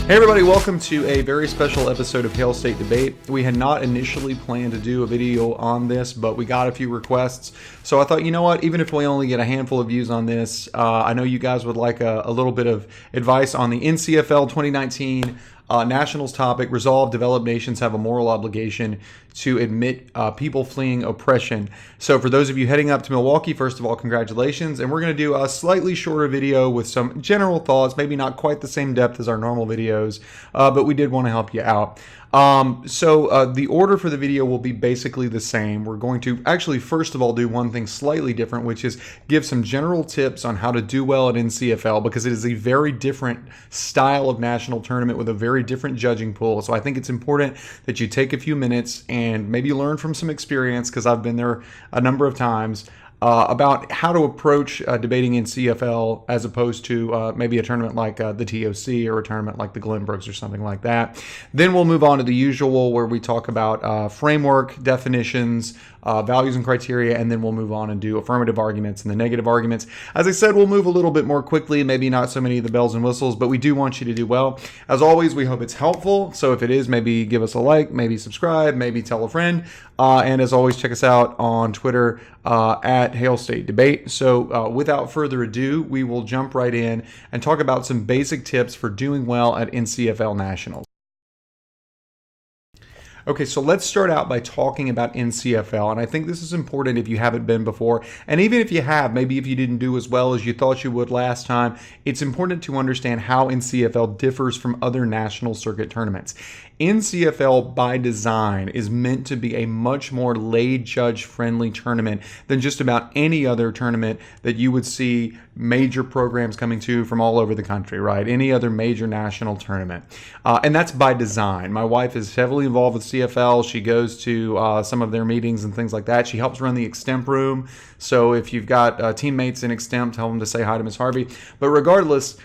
Hey everybody, welcome to a very special episode of Hail State Debate. We had not initially planned to do a video on this, but we got a few requests. So I thought, you know what, even if we only get a handful of views on this, I know you guys would like a little bit of advice on the NCFL 2019 Nationals topic. Resolve developed nations have a moral obligation to admit people fleeing oppression. So for those of you heading up to Milwaukee, first of all, congratulations. And we're going to do a slightly shorter video with some general thoughts, maybe not quite the same depth as our normal videos, but we did want to help you out. So the order for the video will be basically the same. We're going to actually, first of all, do one thing slightly different, which is give some general tips on how to do well at NCFL, because it is a very different style of national tournament with a very different judging pool. So I think it's important that you take a few minutes and maybe learn from some experience, because I've been there a number of times, about how to approach debating in CFL as opposed to maybe a tournament like the TOC or a tournament like the Glenbrooks or something like that. Then we'll move on to the usual, where we talk about framework, definitions, values and criteria, and then we'll move on and do affirmative arguments and the negative arguments. As I said, we'll move a little bit more quickly, maybe not so many of the bells and whistles, but we do want you to do well. As always, we hope it's helpful. So if it is, maybe give us a like, maybe subscribe, maybe tell a friend. And as always, check us out on Twitter at Hail State Debate. So without further ado, we will jump right in and talk about some basic tips for doing well at NCFL Nationals. Okay, so let's start out by talking about NCFL, and I think this is important if you haven't been before, and even if you have, maybe if you didn't do as well as you thought you would last time, it's important to understand how NCFL differs from other national circuit tournaments. NCFL by design is meant to be a much more lay judge friendly tournament than just about any other tournament that you would see major programs coming to from all over the country, right? Any other major national tournament. And that's by design. My wife is heavily involved with CFL. She goes to some of their meetings and things like that. She helps run the Extemp room. So if you've got teammates in Extemp, tell them to say hi to Miss Harvey. But regardless,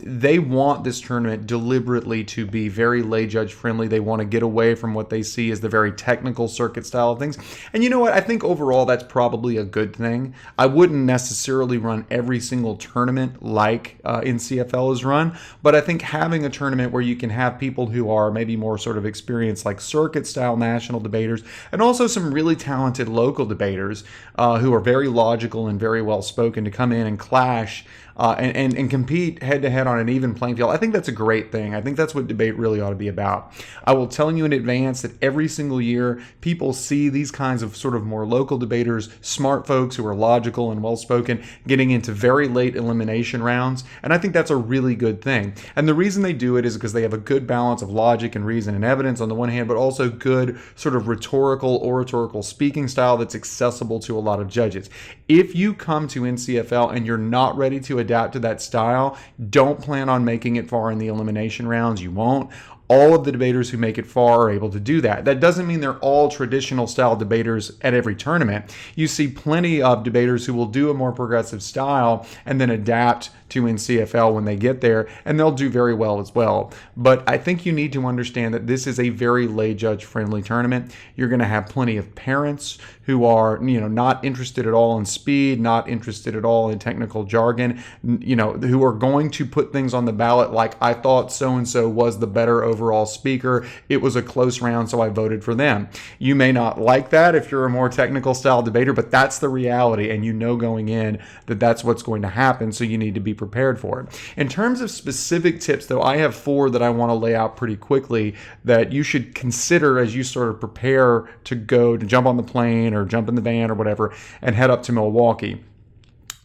they want this tournament deliberately to be very lay judge friendly. They want to get away from what they see as the very technical circuit style of things. And you know what? I think overall that's probably a good thing. I wouldn't necessarily run every single tournament like NCFL is run, but I think having a tournament where you can have people who are maybe more sort of experienced like circuit style national debaters, and also some really talented local debaters who are very logical and very well spoken to come in and clash and compete head-to-head on an even playing field. I think that's a great thing. I think that's what debate really ought to be about. I will tell you in advance that every single year, people see these kinds of sort of more local debaters, smart folks who are logical and well-spoken, getting into very late elimination rounds, and I think that's a really good thing. And the reason they do it is because they have a good balance of logic and reason and evidence on the one hand, but also good sort of rhetorical, oratorical speaking style that's accessible to a lot of judges. If you come to NCFL and you're not ready to adapt to that style, don't plan on making it far in the elimination rounds. You won't. All of the debaters who make it far are able to do that. That doesn't mean they're all traditional style debaters at every tournament. You see plenty of debaters who will do a more progressive style and then adapt to NCFL when they get there, and they'll do very well as well. But I think you need to understand that this is a very lay judge friendly tournament. You're going to have plenty of parents who are, not interested at all in speed, not interested at all in technical jargon, who are going to put things on the ballot like, I thought so-and-so was the better overall speaker. It was a close round, so I voted for them. You may not like that if you're a more technical style debater, but that's the reality, and you know going in that that's what's going to happen, so you need to be prepared for it. In terms of specific tips, though, I have 4 that I want to lay out pretty quickly that you should consider as you sort of prepare to jump on the plane or jump in the van or whatever and head up to Milwaukee.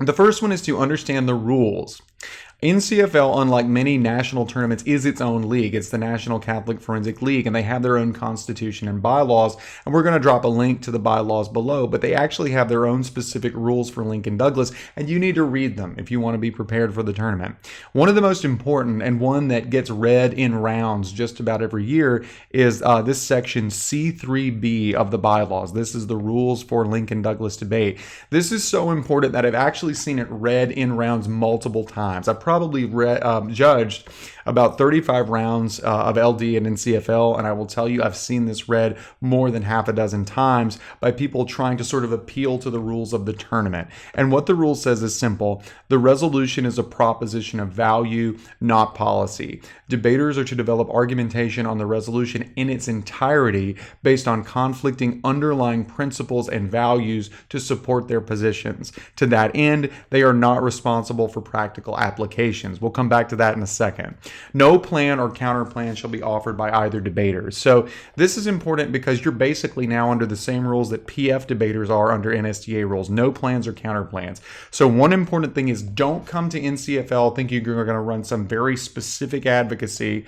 The first one is to understand the rules. NCFL, unlike many national tournaments, is its own league. It's the National Catholic Forensic League, and they have their own constitution and bylaws, and we're going to drop a link to the bylaws below, but they actually have their own specific rules for Lincoln Douglas, and you need to read them if you want to be prepared for the tournament. One of the most important, and one that gets read in rounds just about every year, is this section C3B of the bylaws. This is the rules for Lincoln Douglas debate. This is so important that I've actually seen it read in rounds multiple times. I've probably judged about 35 rounds of LD and NCFL, and I will tell you, I've seen this read more than half a dozen times by people trying to sort of appeal to the rules of the tournament. And what the rule says is simple. The resolution is a proposition of value, not policy. Debaters are to develop argumentation on the resolution in its entirety based on conflicting underlying principles and values to support their positions. To that end, they are not responsible for practical applications. We'll come back to that in a second. No plan or counter plan shall be offered by either debaters. So this is important because you're basically now under the same rules that PF debaters are under NSTA rules. No plans or counter plans. So one important thing is don't come to NCFL thinking you're going to run some very specific advocacy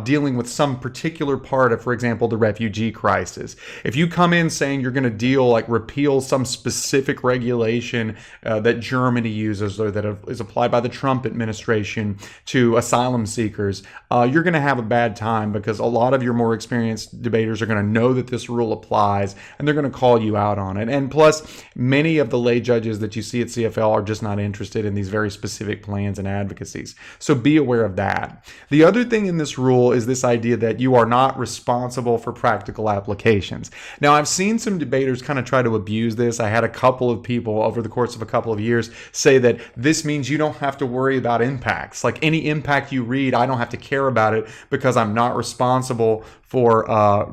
dealing with some particular part of, for example, the refugee crisis. If you come in saying you're going to repeal some specific regulation that Germany uses or that is applied by the Trump administration to asylum seekers, you're going to have a bad time because a lot of your more experienced debaters are going to know that this rule applies and they're going to call you out on it. And plus, many of the lay judges that you see at CFL are just not interested in these very specific plans and advocacies. So be aware of that. The other thing in this rule is this idea that you are not responsible for practical applications. Now, I've seen some debaters kind of try to abuse this. I had a couple of people over the course of a couple of years say that this means you don't have to worry about impacts. Like any impact you read, I don't have to care about it because I'm not responsible for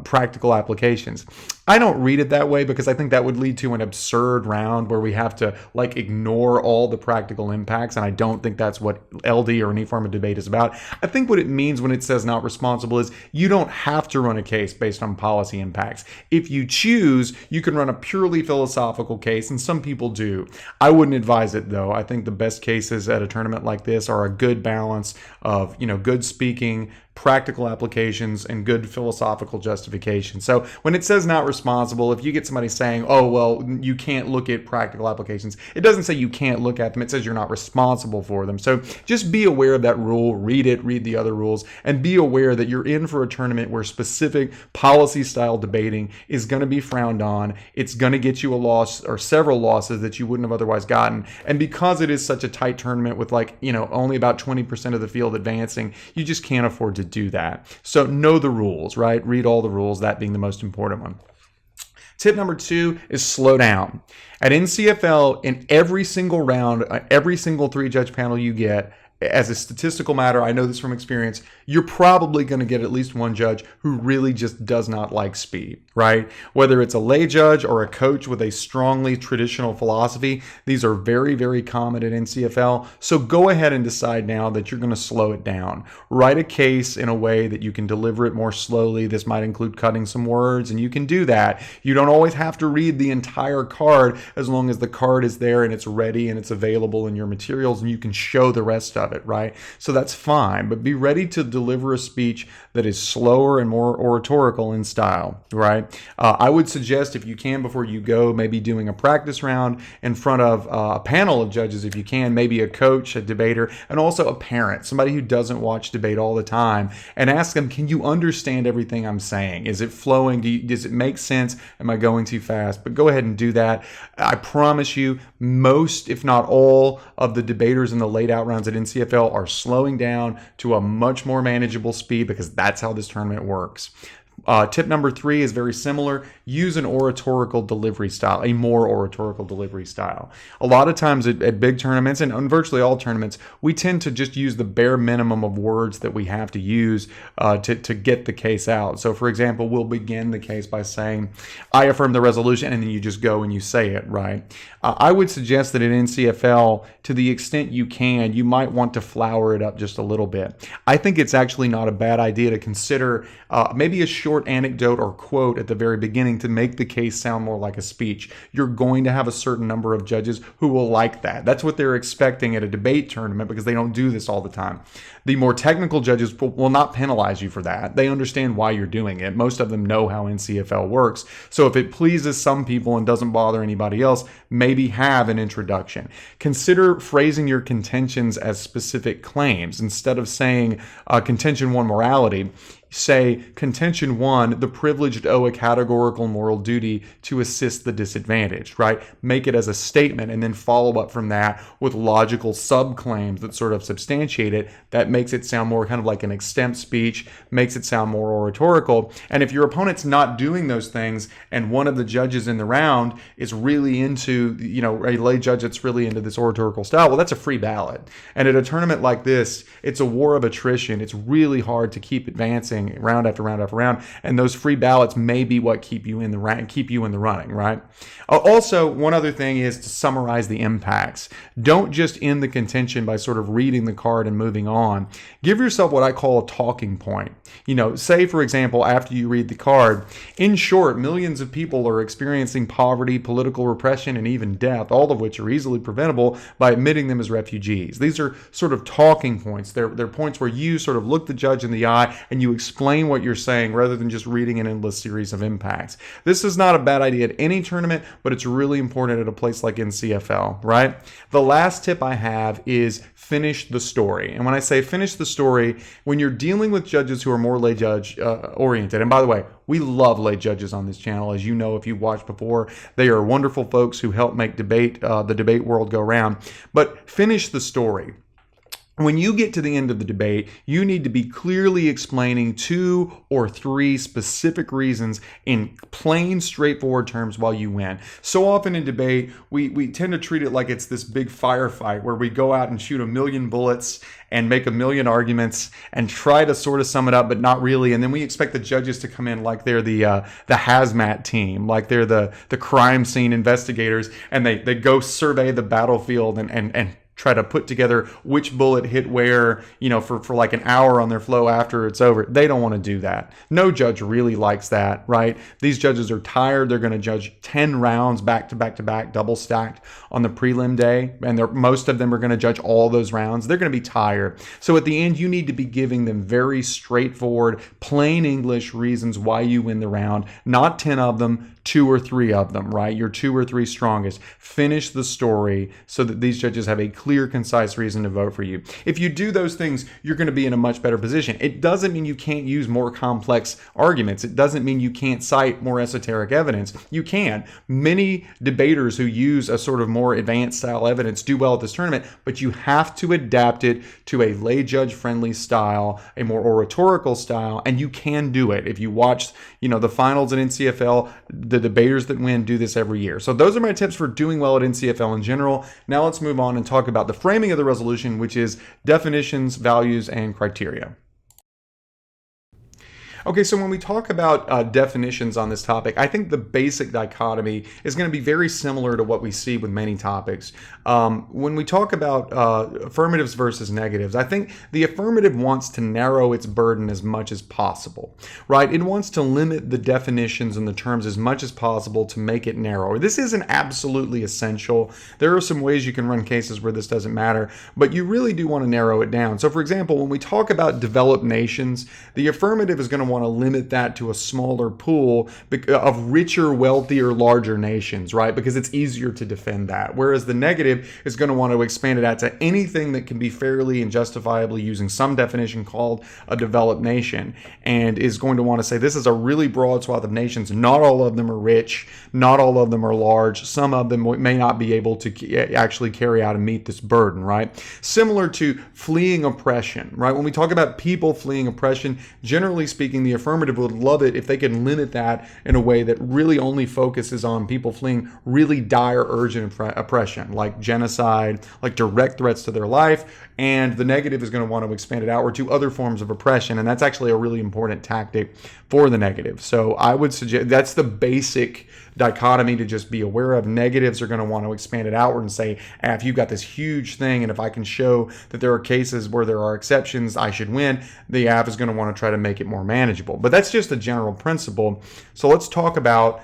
practical applications. I don't read it that way because I think that would lead to an absurd round where we have to ignore all the practical impacts, and I don't think that's what LD or any form of debate is about. I think what it means when it says not responsible is you don't have to run a case based on policy impacts. If you choose, you can run a purely philosophical case, and some people do. I wouldn't advise it though. I think the best cases at a tournament like this are a good balance of, good speaking, practical applications, and good philosophical justification. So when it says not responsible, if you get somebody saying, oh, well, you can't look at practical applications, it doesn't say you can't look at them. It says you're not responsible for them. So just be aware of that rule, read it, read the other rules, and be aware that you're in for a tournament where specific policy style debating is going to be frowned on. It's going to get you a loss or several losses that you wouldn't have otherwise gotten. And because it is such a tight tournament with only about 20% of the field advancing, you just can't afford to do that. So know the rules, right? Read all the rules, that being the most important one. Tip number 2 is slow down. At NCFL, in every single round, every single 3-judge panel you get, as a statistical matter, I know this from experience, you're probably going to get at least one judge who really just does not like speed, right? Whether it's a lay judge or a coach with a strongly traditional philosophy, these are very, very common at NCFL. So go ahead and decide now that you're going to slow it down. Write a case in a way that you can deliver it more slowly. This might include cutting some words, and you can do that. You don't always have to read the entire card as long as the card is there and it's ready and it's available in your materials and you can show the rest of it, right? So that's fine, but be ready to deliver a speech that is slower and more oratorical in style, right? I would suggest, if you can, before you go, maybe doing a practice round in front of a panel of judges, if you can, maybe a coach, a debater, and also a parent, somebody who doesn't watch debate all the time, and ask them, can you understand everything I'm saying? Is it flowing? Does it make sense? Am I going too fast? But go ahead and do that. I promise you, most, if not all, of the debaters in the laid out rounds at NCFL are slowing down to a much more manageable speed because that's how this tournament works. Tip number 3 is very similar. Use an oratorical delivery style, a more oratorical delivery style. A lot of times at big tournaments and on virtually all tournaments, we tend to just use the bare minimum of words that we have to use to get the case out. So for example, we'll begin the case by saying, I affirm the resolution, and then you just go and you say it, right? I would suggest that at NCFL, to the extent you can, you might want to flower it up just a little bit. I think it's actually not a bad idea to consider maybe a short anecdote or quote at the very beginning to make the case sound more like a speech. You're going to have a certain number of judges who will like that. That's what they're expecting at a debate tournament because they don't do this all the time. The more technical judges will not penalize you for that. They understand why you're doing it. Most of them know how NCFL works. So if it pleases some people and doesn't bother anybody else, maybe have an introduction. Consider phrasing your contentions as specific claims. Instead of saying contention 1 morality, say contention one, the privileged owe a categorical moral duty to assist the disadvantaged, right? Make it as a statement and then follow up from that with logical subclaims that sort of substantiate it. That makes it sound more kind of like an extemp speech, makes it sound more oratorical. And if your opponent's not doing those things and one of the judges in the round is really into, a lay judge that's really into this oratorical style, well, that's a free ballot. And at a tournament like this, it's a war of attrition. It's really hard to keep advancing round after round after round, and those free ballots may be what keep you in the running, right? Also, one other thing is to summarize the impacts. Don't just end the contention by sort of reading the card and moving on. Give yourself what I call a talking point. Say, for example, after you read the card, in short, millions of people are experiencing poverty, political repression, and even death, all of which are easily preventable by admitting them as refugees. These are sort of talking points. They're points where you sort of look the judge in the eye and you explain what you're saying rather than just reading an endless series of impacts. This is not a bad idea at any tournament, but it's really important at a place like NCFL, right? The last tip I have is finish the story. And when I say finish the story, when you're dealing with judges who are more lay judge oriented, and by the way, we love lay judges on this channel. As you know, if you've watched before, they are wonderful folks who help make the debate world go round. But finish the story. When you get to the end of the debate, you need to be clearly explaining 2 or 3 specific reasons in plain, straightforward terms why you win. So often in debate, we tend to treat it like it's this big firefight where we go out and shoot 1,000,000 bullets and make 1,000,000 arguments and try to sort of sum it up, but not really. And then we expect the judges to come in like they're the hazmat team, like they're the crime scene investigators, and they go survey the battlefield and try to put together which bullet hit where, for like an hour on their flow after it's over. They don't want to do that. No judge really likes that, right? These judges are tired. They're going to judge 10 rounds back to back to back, double stacked on the prelim day. And most of them are going to judge all those rounds. They're going to be tired. So at the end, you need to be giving them very straightforward, plain English reasons why you win the round. Not 10 of them, 2 or 3 of them, right? Your 2 or 3 strongest. Finish the story so that these judges have a clear, concise reason to vote for you. If you do those things, you're going to be in a much better position. It doesn't mean you can't use more complex arguments. It doesn't mean you can't cite more esoteric evidence. You can. Many debaters who use a sort of more advanced style evidence do well at this tournament, but you have to adapt it to a lay judge friendly style, a more oratorical style, and you can do it. If you watch, the finals in NCFL, the debaters that win do this every year. So those are my tips for doing well at NCFL in general. Now let's move on and talk about the framing of the resolution, which is definitions, values, and criteria. Okay, so when we talk about definitions on this topic, I think the basic dichotomy is going to be very similar to what we see with many topics. When we talk about affirmatives versus negatives, I think the affirmative wants to narrow its burden as much as possible, right? It wants to limit the definitions and the terms as much as possible to make it narrower. This isn't absolutely essential. There are some ways you can run cases where this doesn't matter, but you really do want to narrow it down. So for example, when we talk about developed nations, the affirmative is going to want to limit that to a smaller pool of richer, wealthier, larger nations, right? Because it's easier to defend that. Whereas the negative is going to want to expand it out to anything that can be fairly and justifiably using some definition called a developed nation, and is going to want to say this is a really broad swath of nations. Not all of them are rich. Not all of them are large. Some of them may not be able to actually carry out and meet this burden, right? Similar to fleeing oppression, right? When we talk about people fleeing oppression, generally speaking, the affirmative would love it if they can limit that in a way that really only focuses on people fleeing really dire, urgent oppression, like genocide, like direct threats to their life. And the negative is going to want to expand it outward to other forms of oppression. And that's actually a really important tactic for the negative. So I would suggest that's the basic dichotomy to just be aware of. Negatives are going to want to expand it outward and say, if you've got this huge thing, and if I can show that there are cases where there are exceptions, I should win. The AF is going to want to try to make it more manageable. But that's just a general principle. So let's talk about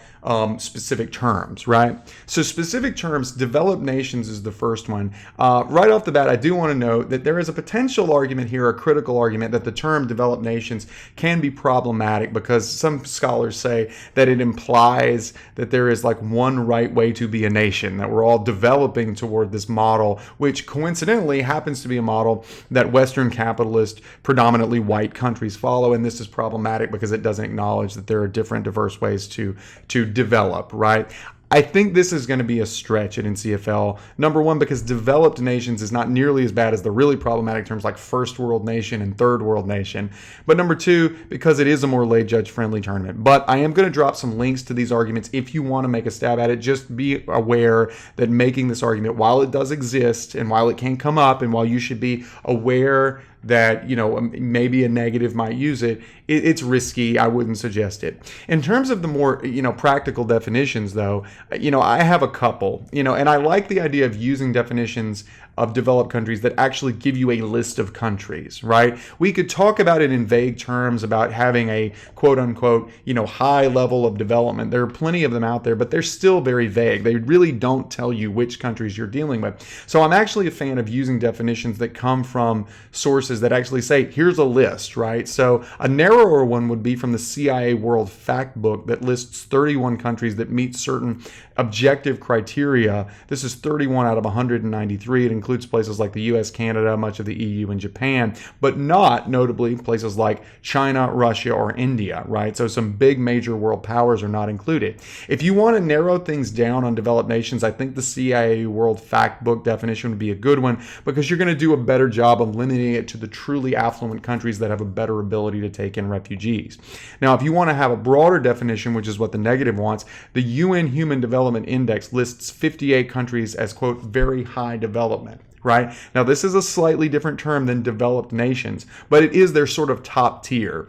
specific terms, right? So specific terms, developed nations is the first one. Right off the bat, I do want to note that there is a potential argument here, a critical argument, that the term developed nations can be problematic because some scholars say that it implies that there is like one right way to be a nation, that we're all developing toward this model, which coincidentally happens to be a model that Western capitalist, predominantly white countries follow. And this is problematic because it doesn't acknowledge that there are different diverse ways to develop, right? I think this is going to be a stretch at NCFL. Number one, because developed nations is not nearly as bad as the really problematic terms like first world nation and third world nation. But number two, because it is a more lay judge friendly tournament. But I am going to drop some links to these arguments if you want to make a stab at it. Just be aware that making this argument, while it does exist and while it can come up and while you should be aware that, maybe a negative might use it, it's risky. I wouldn't suggest it. In terms of the more, practical definitions, though, I have a couple, and I like the idea of using definitions of developed countries that actually give you a list of countries, right? We could talk about it in vague terms about having a quote unquote, high level of development. There are plenty of them out there, but they're still very vague. They really don't tell you which countries you're dealing with. So I'm actually a fan of using definitions that come from sources that actually say, here's a list, right? So a narrower one would be from the CIA World Fact Book that lists 31 countries that meet certain objective criteria. This is 31 out of 193. It includes places like the US, Canada, much of the EU, and Japan, but not notably places like China, Russia, or India, right? So some big major world powers are not included. If you want to narrow things down on developed nations, I think the CIA World Fact Book definition would be a good one because you're going to do a better job of limiting it to the truly affluent countries that have a better ability to take in refugees. Now, if you want to have a broader definition, which is what the negative wants, the UN Human Development Index lists 58 countries as, quote, very high development. Right? Now, this is a slightly different term than developed nations, but it is their sort of top tier.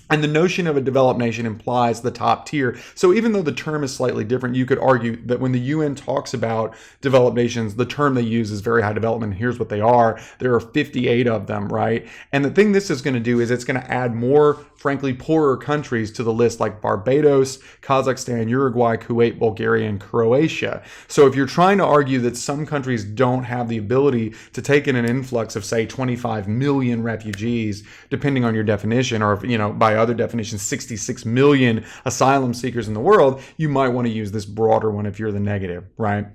And the notion of a developed nation implies the top tier. So even though the term is slightly different, you could argue that when the UN talks about developed nations, the term they use is very high development. Here's what they are. There are 58 of them, right? And the thing this is going to do is it's going to add more, frankly, poorer countries to the list like Barbados, Kazakhstan, Uruguay, Kuwait, Bulgaria, and Croatia. So if you're trying to argue that some countries don't have the ability to take in an influx of, say, 25 million refugees, depending on your definition, or, by other definitions, 66 million asylum seekers in the world, you might want to use this broader one if you're the negative, right?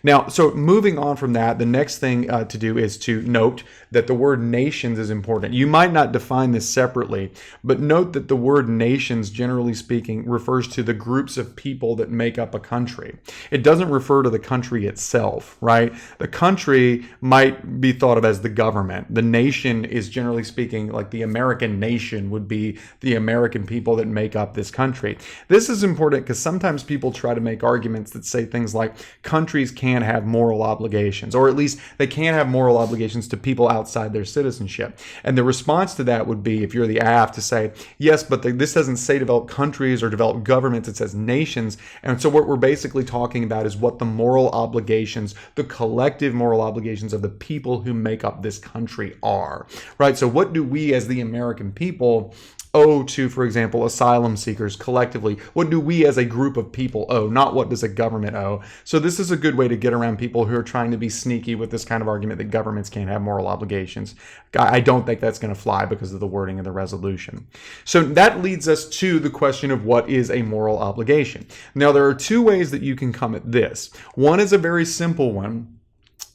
Now, so moving on from that, the next thing to do is to note that the word nations is important. You might not define this separately, but note that the word nations, generally speaking, refers to the groups of people that make up a country. It doesn't refer to the country itself, right? The country might be thought of as the government. The nation is, generally speaking, like the American nation would be the American people that make up this country. This is important because sometimes people try to make arguments that say things like countries can have moral obligations, or at least they can have moral obligations to people outside their citizenship. And the response to that would be, if you're the AF, to say, yes, but this doesn't say developed countries or developed governments, it says nations. And so what we're basically talking about is what the moral obligations, the collective moral obligations of the people who make up this country are, right? So what do we as the American people owe to, for example, asylum seekers collectively? What do we as a group of people owe? Not what does a government owe? So this is a good way to get around people who are trying to be sneaky with this kind of argument that governments can't have moral obligations. I don't think that's going to fly because of the wording of the resolution. So that leads us to the question of what is a moral obligation. Now, there are two ways that you can come at this. One is a very simple one.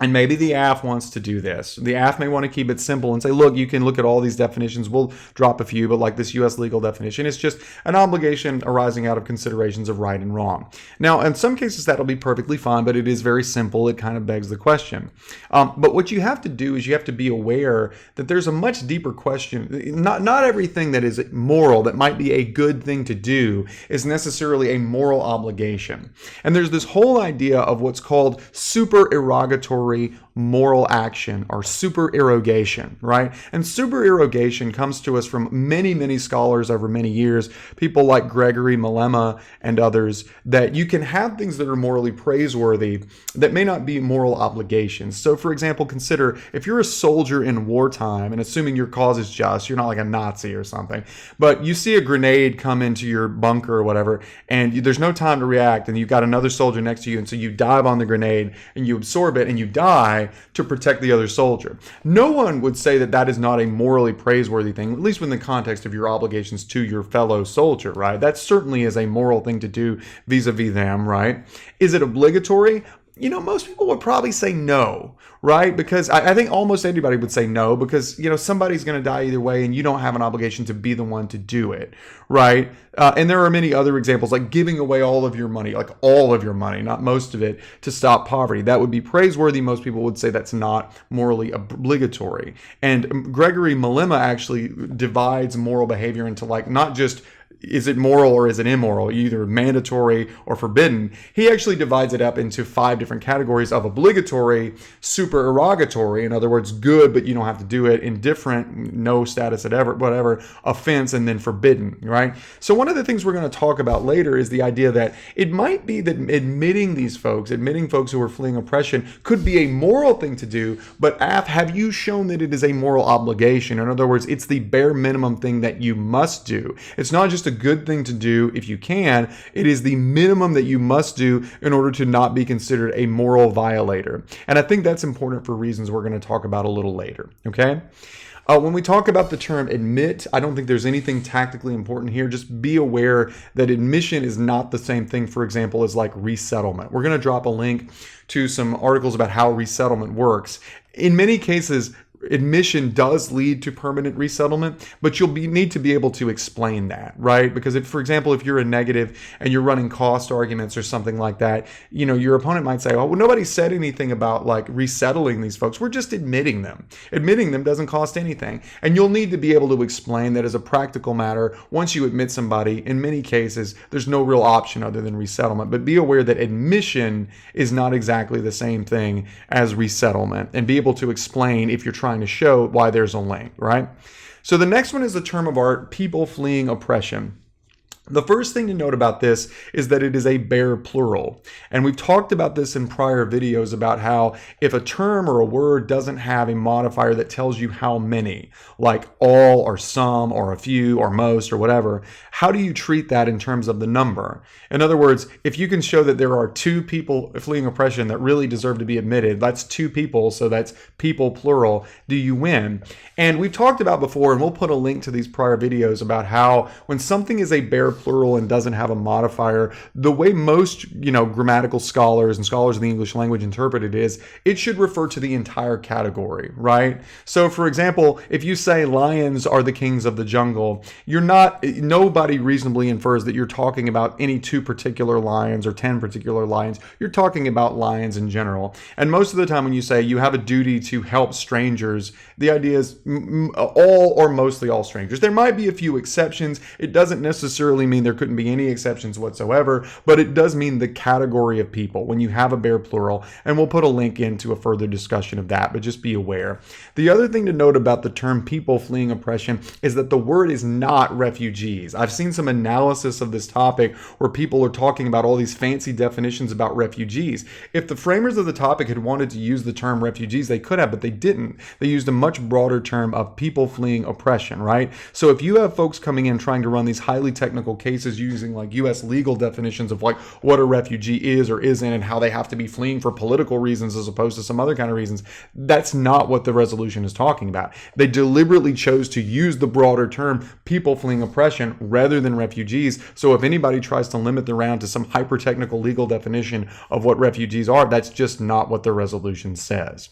And maybe the AF wants to do this. The AF may want to keep it simple and say, look, you can look at all these definitions. We'll drop a few, but like this U.S. legal definition, it's just an obligation arising out of considerations of right and wrong. Now, in some cases, that'll be perfectly fine, but it is very simple. It kind of begs the question. But what you have to do is you have to be aware that there's a much deeper question. Not everything that is moral, that might be a good thing to do, is necessarily a moral obligation. And there's this whole idea of what's called supererogatory obligatory moral action, or supererogation, right? And supererogation comes to us from many, many scholars over many years, people like Gregory Malema and others, that you can have things that are morally praiseworthy that may not be moral obligations. So for example, consider if you're a soldier in wartime, and assuming your cause is just, you're not like a Nazi or something, but you see a grenade come into your bunker or whatever, and there's no time to react, and you've got another soldier next to you, and so you dive on the grenade and you absorb it and you die to protect the other soldier. No one would say that that is not a morally praiseworthy thing, at least within the context of your obligations to your fellow soldier, right? That certainly is a moral thing to do vis-a-vis them, right? Is it obligatory? You know, most people would probably say no, right? Because I think almost anybody would say no, because, you know, somebody's going to die either way and you don't have an obligation to be the one to do it, right? And there are many other examples, like giving away all of your money, like all of your money, not most of it, to stop poverty. That would be praiseworthy. Most people would say that's not morally obligatory. And Gregory Malema actually divides moral behavior into like not just is it moral or is it immoral, either mandatory or forbidden. He actually divides it up into 5 different categories of obligatory, supererogatory, in other words, good, but you don't have to do it, indifferent, no status at ever, whatever, offense, and then forbidden, right? So one of the things we're going to talk about later is the idea that it might be that admitting folks who are fleeing oppression could be a moral thing to do, but have you shown that it is a moral obligation? In other words, it's the bare minimum thing that you must do. It's not just a good thing to do if you can, it is the minimum that you must do in order to not be considered a moral violator. And I think that's important for reasons we're going to talk about a little later, okay? When we talk about the term admit, I don't think there's anything tactically important here. Just be aware that admission is not the same thing, for example, as like resettlement. We're going to drop a link to some articles about how resettlement works. In many cases, admission does lead to permanent resettlement, but you'll need to be able to explain that, right? Because if, for example, if you're a negative and you're running cost arguments or something like that, you know, your opponent might say, oh, well, nobody said anything about like resettling these folks. We're just admitting them. Admitting them doesn't cost anything. And you'll need to be able to explain that as a practical matter. Once you admit somebody, in many cases, there's no real option other than resettlement. But be aware that admission is not exactly the same thing as resettlement, and be able to explain if you're trying to show why there's a link, right? So the next one is the term of art, people fleeing oppression. The first thing to note about this is that it is a bare plural. And we've talked about this in prior videos about how if a term or a word doesn't have a modifier that tells you how many, like all or some or a few or most or whatever, how do you treat that in terms of the number? In other words, if you can show that there are 2 people fleeing oppression that really deserve to be admitted, that's 2 people, so that's people plural, do you win? And we've talked about before, and we'll put a link to these prior videos about how when something is a bare plural and doesn't have a modifier, the way most, grammatical scholars and scholars of the English language interpret it is, it should refer to the entire category, right? So for example, if you say lions are the kings of the jungle, nobody reasonably infers that you're talking about any 2 particular lions or 10 particular lions. You're talking about lions in general. And most of the time when you say you have a duty to help strangers, the idea is all or mostly all strangers. There might be a few exceptions. It doesn't necessarily mean there couldn't be any exceptions whatsoever, but it does mean the category of people when you have a bare plural, and we'll put a link into a further discussion of that, but just be aware. The other thing to note about the term people fleeing oppression is that the word is not refugees. I've seen some analysis of this topic where people are talking about all these fancy definitions about refugees. If the framers of the topic had wanted to use the term refugees, they could have, but they didn't. They used a much broader term of people fleeing oppression, right? So if you have folks coming in trying to run these highly technical cases using like US legal definitions of like what a refugee is or isn't and how they have to be fleeing for political reasons as opposed to some other kind of reasons, that's not what the resolution is talking about. They deliberately chose to use the broader term people fleeing oppression rather than refugees. So if anybody tries to limit the round to some hyper-technical legal definition of what refugees are, that's just not what the resolution says.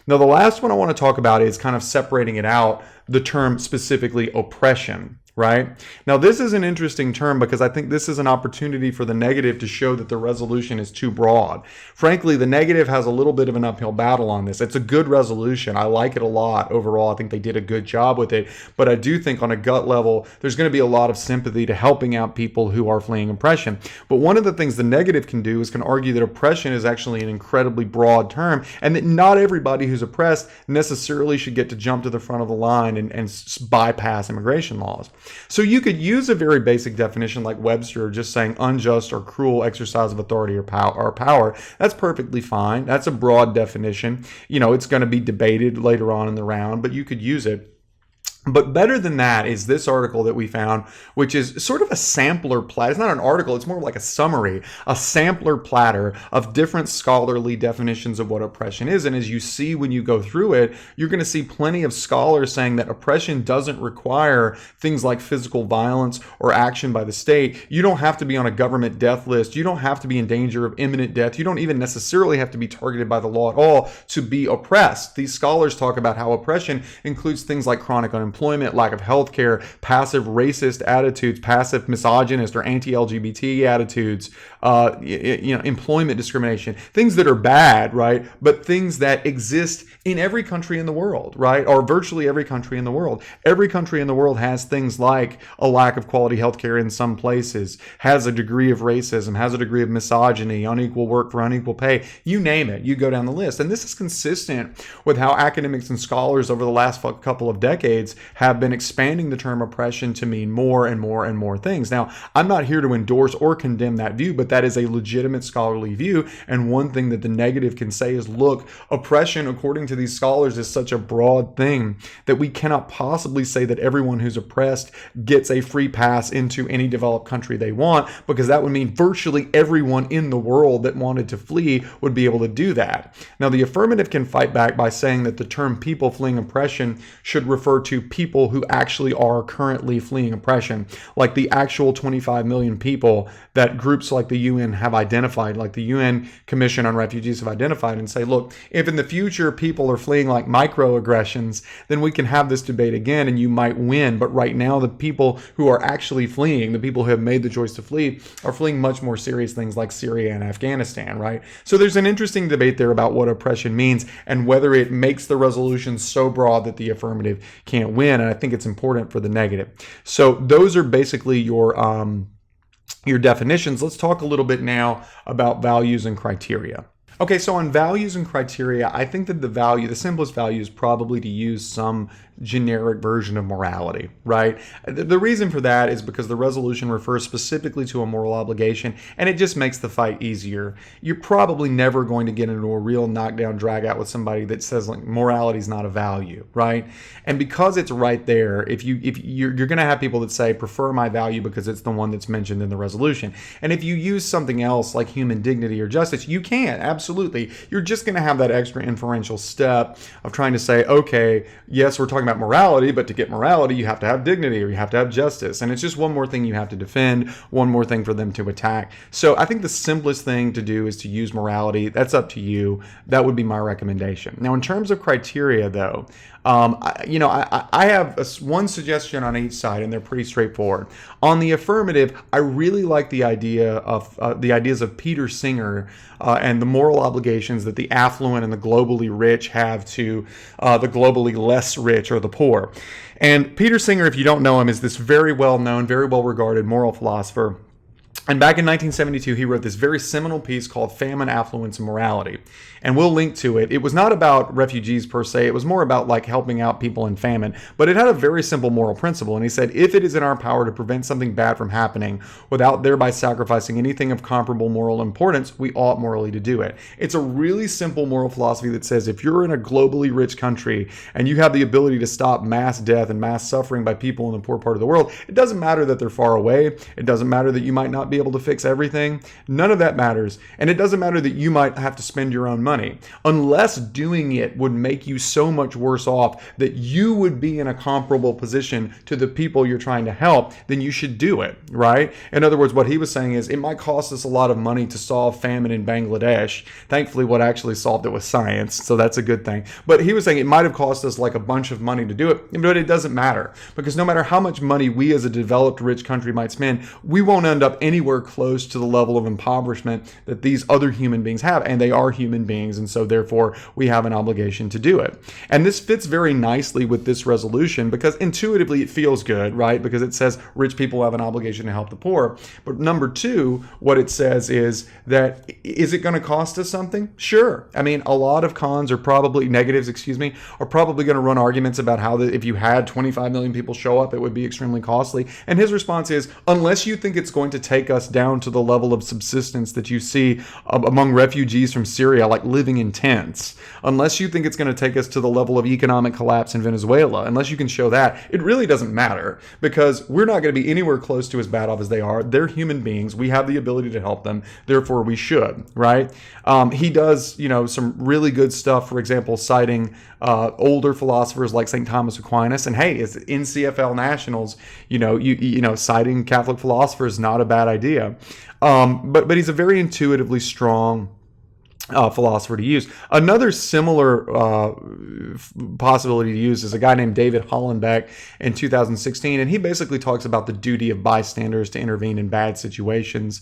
Now, the last one I want to talk about is kind of separating it out, the term specifically oppression, right? Now, this is an interesting term because I think this is an opportunity for the negative to show that the resolution is too broad. Frankly, the negative has a little bit of an uphill battle on this. It's a good resolution. I like it a lot overall. I think they did a good job with it. But I do think on a gut level, there's going to be a lot of sympathy to helping out people who are fleeing oppression. But one of the things the negative can do is can argue that oppression is actually an incredibly broad term and that not everybody who's oppressed necessarily should get to jump to the front of the line and bypass immigration laws. So you could use a very basic definition like Webster, just saying unjust or cruel exercise of authority or power. That's perfectly fine. That's a broad definition. It's going to be debated later on in the round, but you could use it. But better than that is this article that we found, which is sort of a sampler platter. It's not an article, it's more like a summary, a sampler platter of different scholarly definitions of what oppression is. And as you see when you go through it, you're going to see plenty of scholars saying that oppression doesn't require things like physical violence or action by the state. You don't have to be on a government death list. You don't have to be in danger of imminent death. You don't even necessarily have to be targeted by the law at all to be oppressed. These scholars talk about how oppression includes things like chronic unemployment, lack of health care, passive racist attitudes, passive misogynist or anti-LGBT attitudes, employment discrimination, things that are bad, right? But things that exist in every country in the world, right? Or virtually every country in the world. Every country in the world has things like a lack of quality health care in some places, has a degree of racism, has a degree of misogyny, unequal work for unequal pay. You name it, you go down the list. And this is consistent with how academics and scholars over the last couple of decades have been expanding the term oppression to mean more and more and more things. Now, I'm not here to endorse or condemn that view, but that is a legitimate scholarly view. And one thing that the negative can say is, look, oppression, according to these scholars, is such a broad thing that we cannot possibly say that everyone who's oppressed gets a free pass into any developed country they want, because that would mean virtually everyone in the world that wanted to flee would be able to do that. Now, the affirmative can fight back by saying that the term people fleeing oppression should refer to people who actually are currently fleeing oppression, like the actual 25 million people that groups like the UN have identified, like the UN Commission on Refugees have identified, and say, look, if in the future people are fleeing like microaggressions, then we can have this debate again and you might win. But right now, the people who are actually fleeing, the people who have made the choice to flee, are fleeing much more serious things like Syria and Afghanistan, right? So there's an interesting debate there about what oppression means and whether it makes the resolution so broad that the affirmative can't win. And I think it's important for the negative. So those are basically your definitions. Let's talk a little bit now about values and criteria. Okay, so on values and criteria, I think that the simplest value is probably to use some generic version of morality, right? The reason for that is because the resolution refers specifically to a moral obligation, and it just makes the fight easier. You're probably never going to get into a real knockdown drag out with somebody that says like morality is not a value, right? And because it's right there, if you're going to have people that say prefer my value because it's the one that's mentioned in the resolution. And if you use something else like human dignity or justice, you can, absolutely. You're just going to have that extra inferential step of trying to say, okay, yes, we're talking about morality, but to get morality, you have to have dignity or you have to have justice. And it's just one more thing you have to defend, one more thing for them to attack. So I think the simplest thing to do is to use morality. That's up to you. That would be my recommendation. Now, in terms of criteria, though, I have one suggestion on each side, and they're pretty straightforward. On the affirmative, I really like the ideas of Peter Singer and the moral obligations that the affluent and the globally rich have to the globally less rich or the poor. And Peter Singer, if you don't know him, is this very well-known, very well-regarded moral philosopher. And back in 1972, he wrote this very seminal piece called Famine, Affluence, and Morality. And we'll link to it. It was not about refugees per se. It was more about like helping out people in famine. But it had a very simple moral principle. And he said, if it is in our power to prevent something bad from happening without thereby sacrificing anything of comparable moral importance, we ought morally to do it. It's a really simple moral philosophy that says if you're in a globally rich country and you have the ability to stop mass death and mass suffering by people in the poor part of the world, it doesn't matter that they're far away. It doesn't matter that you might not be able to fix everything. None of that matters. And it doesn't matter that you might have to spend your own money, unless doing it would make you so much worse off that you would be in a comparable position to the people you're trying to help, then you should do it, right? In other words, what he was saying is it might cost us a lot of money to solve famine in Bangladesh. Thankfully, what actually solved it was science, so that's a good thing. But he was saying it might have cost us like a bunch of money to do it, but it doesn't matter, because no matter how much money we as a developed rich country might spend, we won't end up anywhere close to the level of impoverishment that these other human beings have, and they are human beings, and so therefore we have an obligation to do it. And this fits very nicely with this resolution because intuitively it feels good, right? Because it says rich people have an obligation to help the poor. But number two, what it says is that, is it going to cost us something? Sure. I mean, a lot of cons are probably, negatives, are probably going to run arguments about how if you had 25 million people show up, it would be extremely costly. And his response is, unless you think it's going to take us down to the level of subsistence that you see among refugees from Syria, like living in tents, unless you think it's going to take us to the level of economic collapse in Venezuela, unless you can show that, it really doesn't matter, because we're not going to be anywhere close to as bad off as they are. They're human beings. We have the ability to help them. Therefore, we should, right? He does, some really good stuff, for example, citing older philosophers like St. Thomas Aquinas. And hey, it's NCFL Nationals, citing Catholic philosophers is not a bad idea. But he's a very intuitively strong philosopher to use. Another similar possibility to use is a guy named David Hollenbeck in 2016, and he basically talks about the duty of bystanders to intervene in bad situations.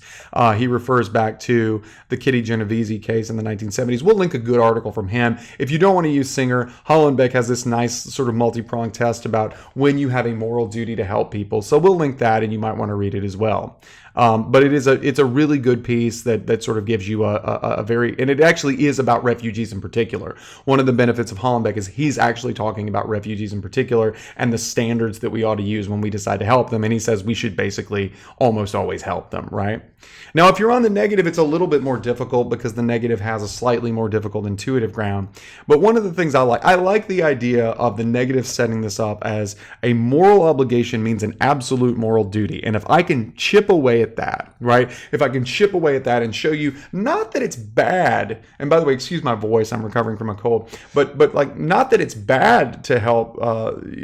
He refers back to the Kitty Genovese case in the 1970s. We'll link a good article from him. If you don't want to use Singer, Hollenbeck has this nice sort of multi-pronged test about when you have a moral duty to help people. So we'll link that, and you might want to read it as well. But it's a really good piece that sort of gives you a very, and it actually is about refugees in particular. One of the benefits of Hollenbeck is he's actually talking about refugees in particular and the standards that we ought to use when we decide to help them. And he says we should basically almost always help them, right? Now, if you're on the negative, it's a little bit more difficult because the negative has a slightly more difficult intuitive ground. But one of the things I like the idea of the negative setting this up as a moral obligation means an absolute moral duty. And if I can chip away at that, right? If I can chip away at that and show you not that it's bad, and by the way, excuse my voice, I'm recovering from a cold, but like not that it's bad to help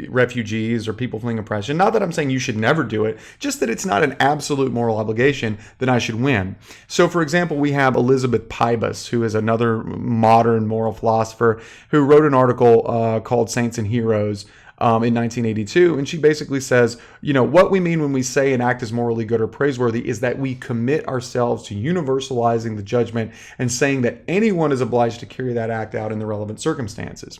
refugees or people fleeing oppression, not that I'm saying you should never do it, just that it's not an absolute moral obligation, then I should win. So for example, we have Elizabeth Pybus, who is another modern moral philosopher who wrote an article called Saints and Heroes in 1982, and she basically says, what we mean when we say an act is morally good or praiseworthy is that we commit ourselves to universalizing the judgment and saying that anyone is obliged to carry that act out in the relevant circumstances.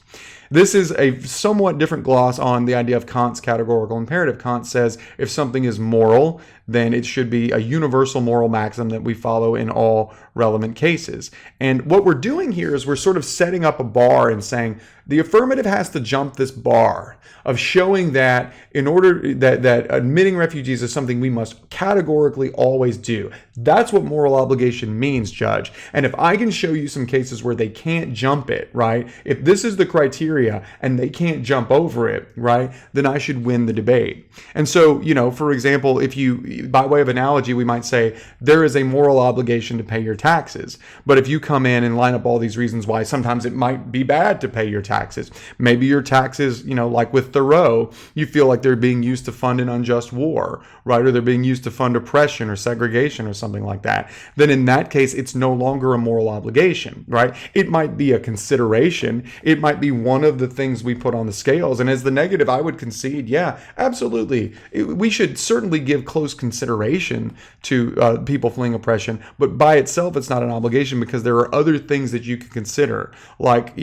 This is a somewhat different gloss on the idea of Kant's categorical imperative. Kant says if something is moral, then it should be a universal moral maxim that we follow in all relevant cases. And what we're doing here is we're sort of setting up a bar and saying the affirmative has to jump this bar of showing that in order that admitting refugees is something we must categorically always do. That's what moral obligation means, Judge. And if I can show you some cases where they can't jump it, right? If this is the criteria and they can't jump over it, right? Then I should win the debate. And so, for example, if you, by way of analogy, we might say there is a moral obligation to pay your taxes. But if you come in and line up all these reasons why sometimes it might be bad to pay your taxes, maybe your taxes, like with Thoreau, you feel like they're being used to fund an unjust war, right? Or they're being used to fund oppression or segregation or something like that. Then in that case, it's no longer a moral obligation, right? It might be a consideration. It might be one of the things we put on the scales. And as the negative, I would concede, yeah, absolutely. We should certainly give close consideration to people fleeing oppression, but by itself, it's not an obligation because there are other things that you can consider, like,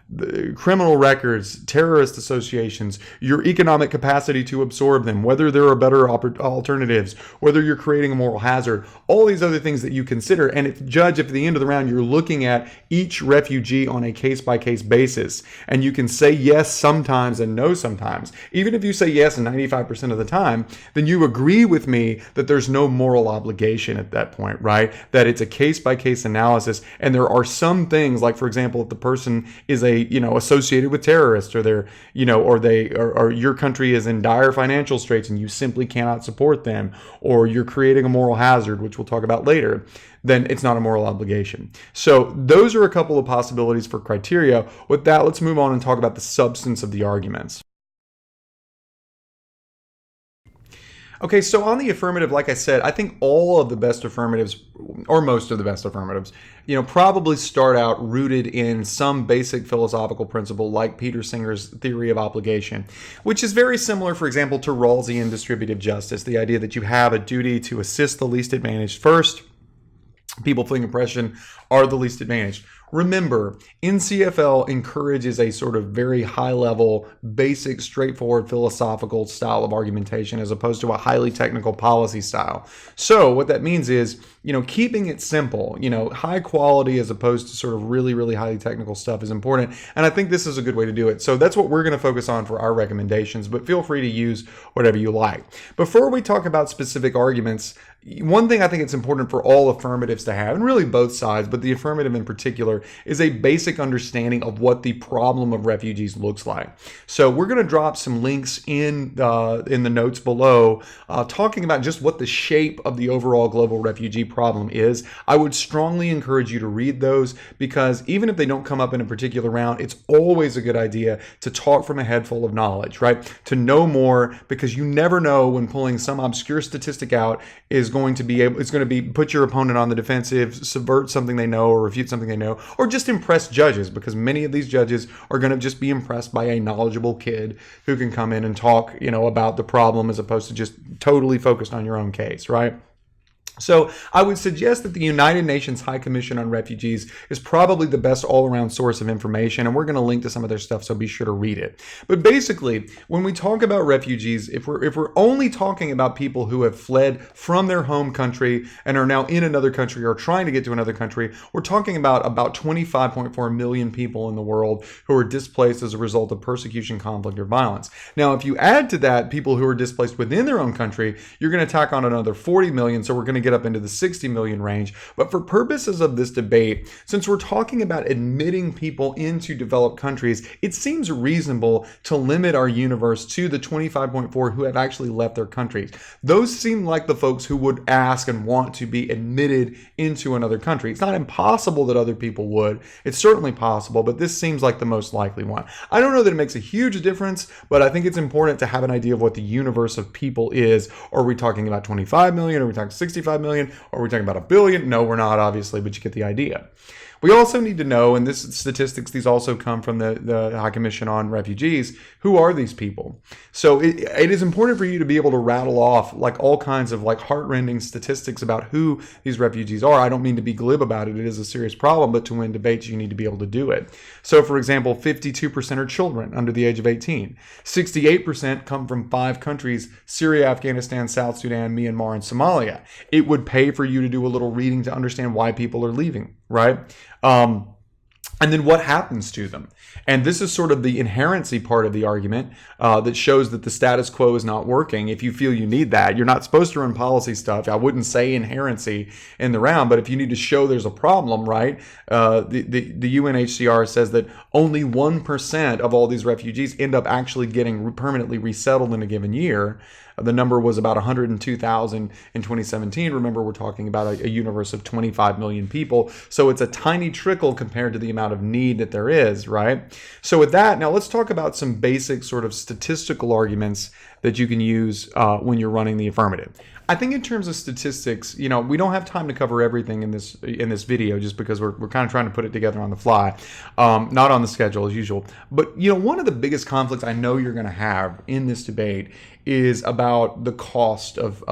the criminal records, terrorist associations, your economic capacity to absorb them, whether there are better alternatives, whether you're creating a moral hazard, all these other things that you consider. And if at the end of the round, you're looking at each refugee on a case-by-case basis, and you can say yes sometimes and no sometimes. Even if you say yes 95% of the time, then you agree with me that there's no moral obligation at that point, right? That it's a case-by-case analysis, and there are some things, like for example, if the person is a they, associated with terrorists, or they're, or your country is in dire financial straits and you simply cannot support them, or you're creating a moral hazard, which we'll talk about later, then it's not a moral obligation. So those are a couple of possibilities for criteria. With that, let's move on and talk about the substance of the arguments. Okay, so on the affirmative, like I said, I think all of the best affirmatives, or most of the best affirmatives, probably start out rooted in some basic philosophical principle like Peter Singer's theory of obligation, which is very similar, for example, to Rawlsian distributive justice, the idea that you have a duty to assist the least advantaged first. People feeling oppression are the least advantaged. Remember, NCFL encourages a sort of very high-level, basic, straightforward philosophical style of argumentation as opposed to a highly technical policy style. So what that means is, keeping it simple, high quality as opposed to sort of really, really highly technical stuff is important. And I think this is a good way to do it. So that's what we're going to focus on for our recommendations, but feel free to use whatever you like. Before we talk about specific arguments, one thing I think it's important for all affirmatives to have, and really both sides, but the affirmative in particular, is a basic understanding of what the problem of refugees looks like. So we're going to drop some links in the notes below talking about just what the shape of the overall global refugee problem is. I would strongly encourage you to read those, because even if they don't come up in a particular round, it's always a good idea to talk from a head full of knowledge, right? To know more, because you never know when pulling some obscure statistic out is going to be put your opponent on the defensive, subvert something they know, or refute something they know, or just impress judges, because many of these judges are going to just be impressed by a knowledgeable kid who can come in and talk, about the problem as opposed to just totally focused on your own case, right? So I would suggest that the United Nations High Commission on Refugees is probably the best all-around source of information, and we're going to link to some of their stuff, so be sure to read it. But basically, when we talk about refugees, if we're only talking about people who have fled from their home country and are now in another country or trying to get to another country, we're talking about 25.4 million people in the world who are displaced as a result of persecution, conflict, or violence. Now, if you add to that people who are displaced within their own country, you're going to tack on another 40 million, so we're going to get up into the 60 million range. But for purposes of this debate, since we're talking about admitting people into developed countries, it seems reasonable to limit our universe to the 25.4 who have actually left their countries. Those seem like the folks who would ask and want to be admitted into another country. It's not impossible that other people would. It's certainly possible, but this seems like the most likely one. I don't know that it makes a huge difference, but I think it's important to have an idea of what the universe of people is. Are we talking about 25 million? Are we talking 65 million? Are we talking about 1 billion? No, we're not, obviously, but you get the idea. We also need to know, and this statistics, these also come from the High Commission on Refugees, who are these people? So it is important for you to be able to rattle off like all kinds of like heart-rending statistics about who these refugees are. I don't mean to be glib about it. It is a serious problem, but to win debates, you need to be able to do it. So for example, 52% are children under the age of 18. 68% come from 5 countries: Syria, Afghanistan, South Sudan, Myanmar, and Somalia. It would pay for you to do a little reading to understand why people are leaving, right? And then what happens to them? And this is sort of the inherency part of the argument that shows that the status quo is not working. If you feel you need that, you're not supposed to run policy stuff. I wouldn't say inherency in the round, but if you need to show there's a problem, right? The UNHCR says that only 1% of all these refugees end up actually getting permanently resettled in a given year. The number was about 102,000 in 2017. Remember, we're talking about a universe of 25 million people. So it's a tiny trickle compared to the amount of need that there is, right? So with that, now let's talk about some basic sort of statistical arguments that you can use when you're running the affirmative. I think in terms of statistics, we don't have time to cover everything in this video just because we're kind of trying to put it together on the fly, not on the schedule as usual. But one of the biggest conflicts I know you're going to have in this debate is about the cost of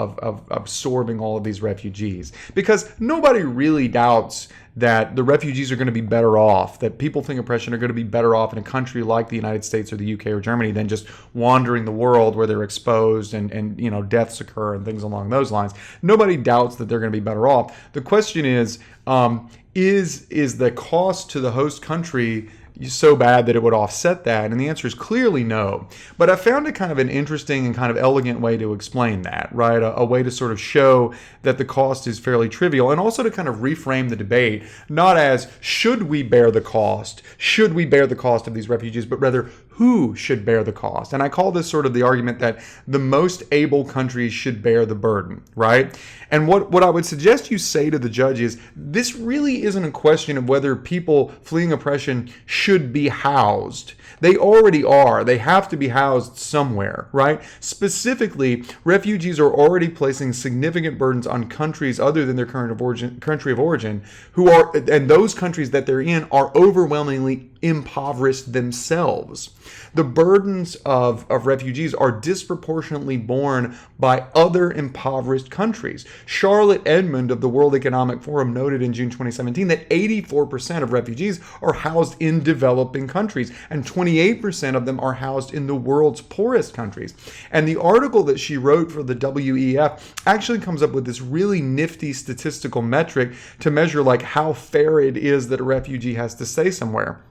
absorbing all of these refugees, because nobody really doubts that the refugees are going to be better off, that people fleeing oppression are going to be better off in a country like the United States or the UK or Germany than just wandering the world where they're exposed and deaths occur and things along those lines. Nobody doubts that they're going to be better off. The question is the cost to the host country so bad that it would offset that? And the answer is clearly no. But I found it kind of an interesting and kind of elegant way to explain that, right? A way to sort of show that the cost is fairly trivial, and also to kind of reframe the debate, not as should we bear the cost? Should we bear the cost of these refugees? But rather, who should bear the cost? And I call this sort of the argument that the most able countries should bear the burden, right? And what I would suggest you say to the judge is, this really isn't a question of whether people fleeing oppression should be housed. They already are. They have to be housed somewhere, right? Specifically, refugees are already placing significant burdens on countries other than their country of origin, and those countries that they're in are overwhelmingly impoverished themselves. The burdens of refugees are disproportionately borne by other impoverished countries. Charlotte Edmond of the World Economic Forum noted in June 2017 that 84% of refugees are housed in developing countries, and 28% of them are housed in the world's poorest countries. And the article that she wrote for the WEF actually comes up with this really nifty statistical metric to measure like how fair it is that a refugee has to stay somewhere.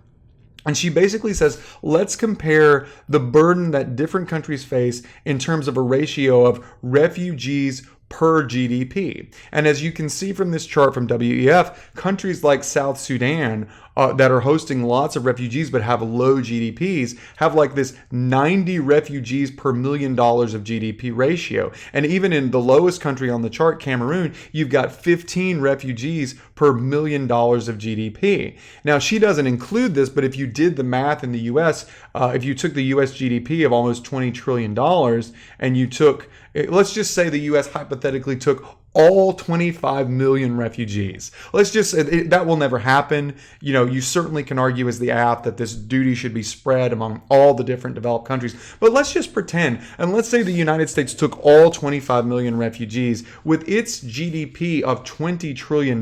And she basically says, let's compare the burden that different countries face in terms of a ratio of refugees per GDP. And as you can see from this chart from WEF, countries like South Sudan that are hosting lots of refugees but have low GDPs have like this 90 refugees per $1 million of GDP ratio. And even in the lowest country on the chart, Cameroon, you've got 15 refugees per $1 million of GDP. Now, she doesn't include this, but if you did the math in the US, if you took the US GDP of almost $20 trillion and you took, let's just say the US hypothetically took all 25 million refugees. Let's just say that will never happen. You know, you certainly can argue as the app that this duty should be spread among all the different developed countries. But let's just pretend, and let's say the United States took all 25 million refugees. With its GDP of $20 trillion,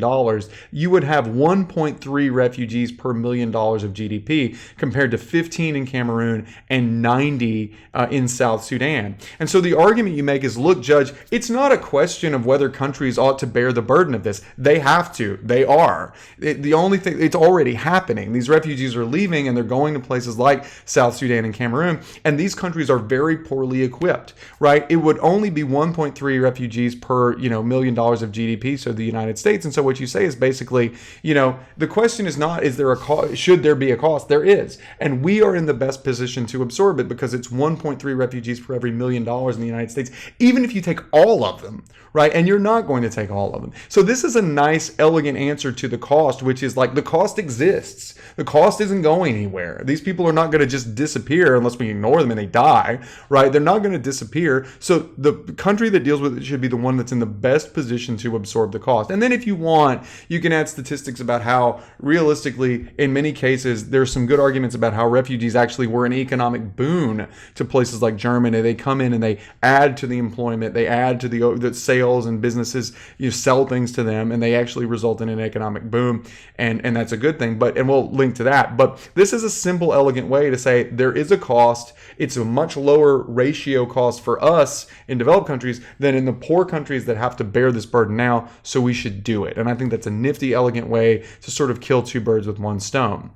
you would have 1.3 refugees per $1 million of GDP compared to 15 in Cameroon and 90 in South Sudan. And so the argument you make is, look, Judge, it's not a question of whether countries ought to bear the burden of this. They have to. They are. The only thing, it's already happening. These refugees are leaving and they're going to places like South Sudan and Cameroon, and these countries are very poorly equipped, right? It would only be 1.3 refugees per, $1 million of GDP, so the United States. And so what you say is basically, the question is not, is there a cost, should there be a cost? There is. And we are in the best position to absorb it because it's 1.3 refugees per every $1 million in the United States, even if you take all of them, right? And you're not going to take all of them. So this is a nice, elegant answer to the cost, which is like the cost exists. The cost isn't going anywhere. These people are not going to just disappear unless we ignore them and they die, right? They're not going to disappear. So the country that deals with it should be the one that's in the best position to absorb the cost. And then if you want, you can add statistics about how realistically, in many cases, there's some good arguments about how refugees actually were an economic boon to places like Germany. They come in and they add to the employment, they add to the sales and businesses, sell things to them, and they actually result in an economic boom, and that's a good thing. And we'll link to that. But this is a simple, elegant way to say there is a cost. It's a much lower ratio cost for us in developed countries than in the poor countries that have to bear this burden now, so we should do it. And I think that's a nifty, elegant way to sort of kill two birds with one stone.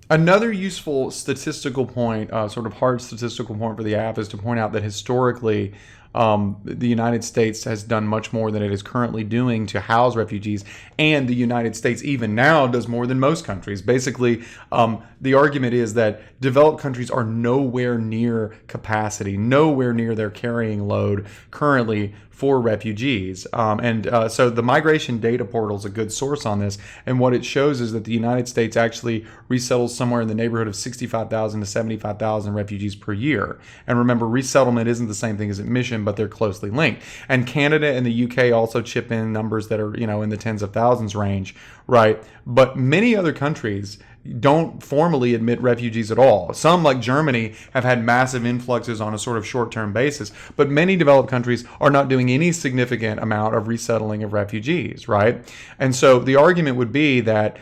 Another useful statistical point, sort of hard statistical point for the app, is to point out that historically, the United States has done much more than it is currently doing to house refugees, and the United States even now does more than most countries. Basically, the argument is that developed countries are nowhere near capacity, nowhere near their carrying load currently for refugees. So the Migration Data Portal is a good source on this, and what it shows is that the United States actually resettles somewhere in the neighborhood of 65,000 to 75,000 refugees per year. And remember, resettlement isn't the same thing as admission, but they're closely linked. And Canada and the UK also chip in numbers that are, in the tens of thousands range, right? But many other countries don't formally admit refugees at all. Some, like Germany, have had massive influxes on a sort of short-term basis, but many developed countries are not doing any significant amount of resettling of refugees, right? And so the argument would be that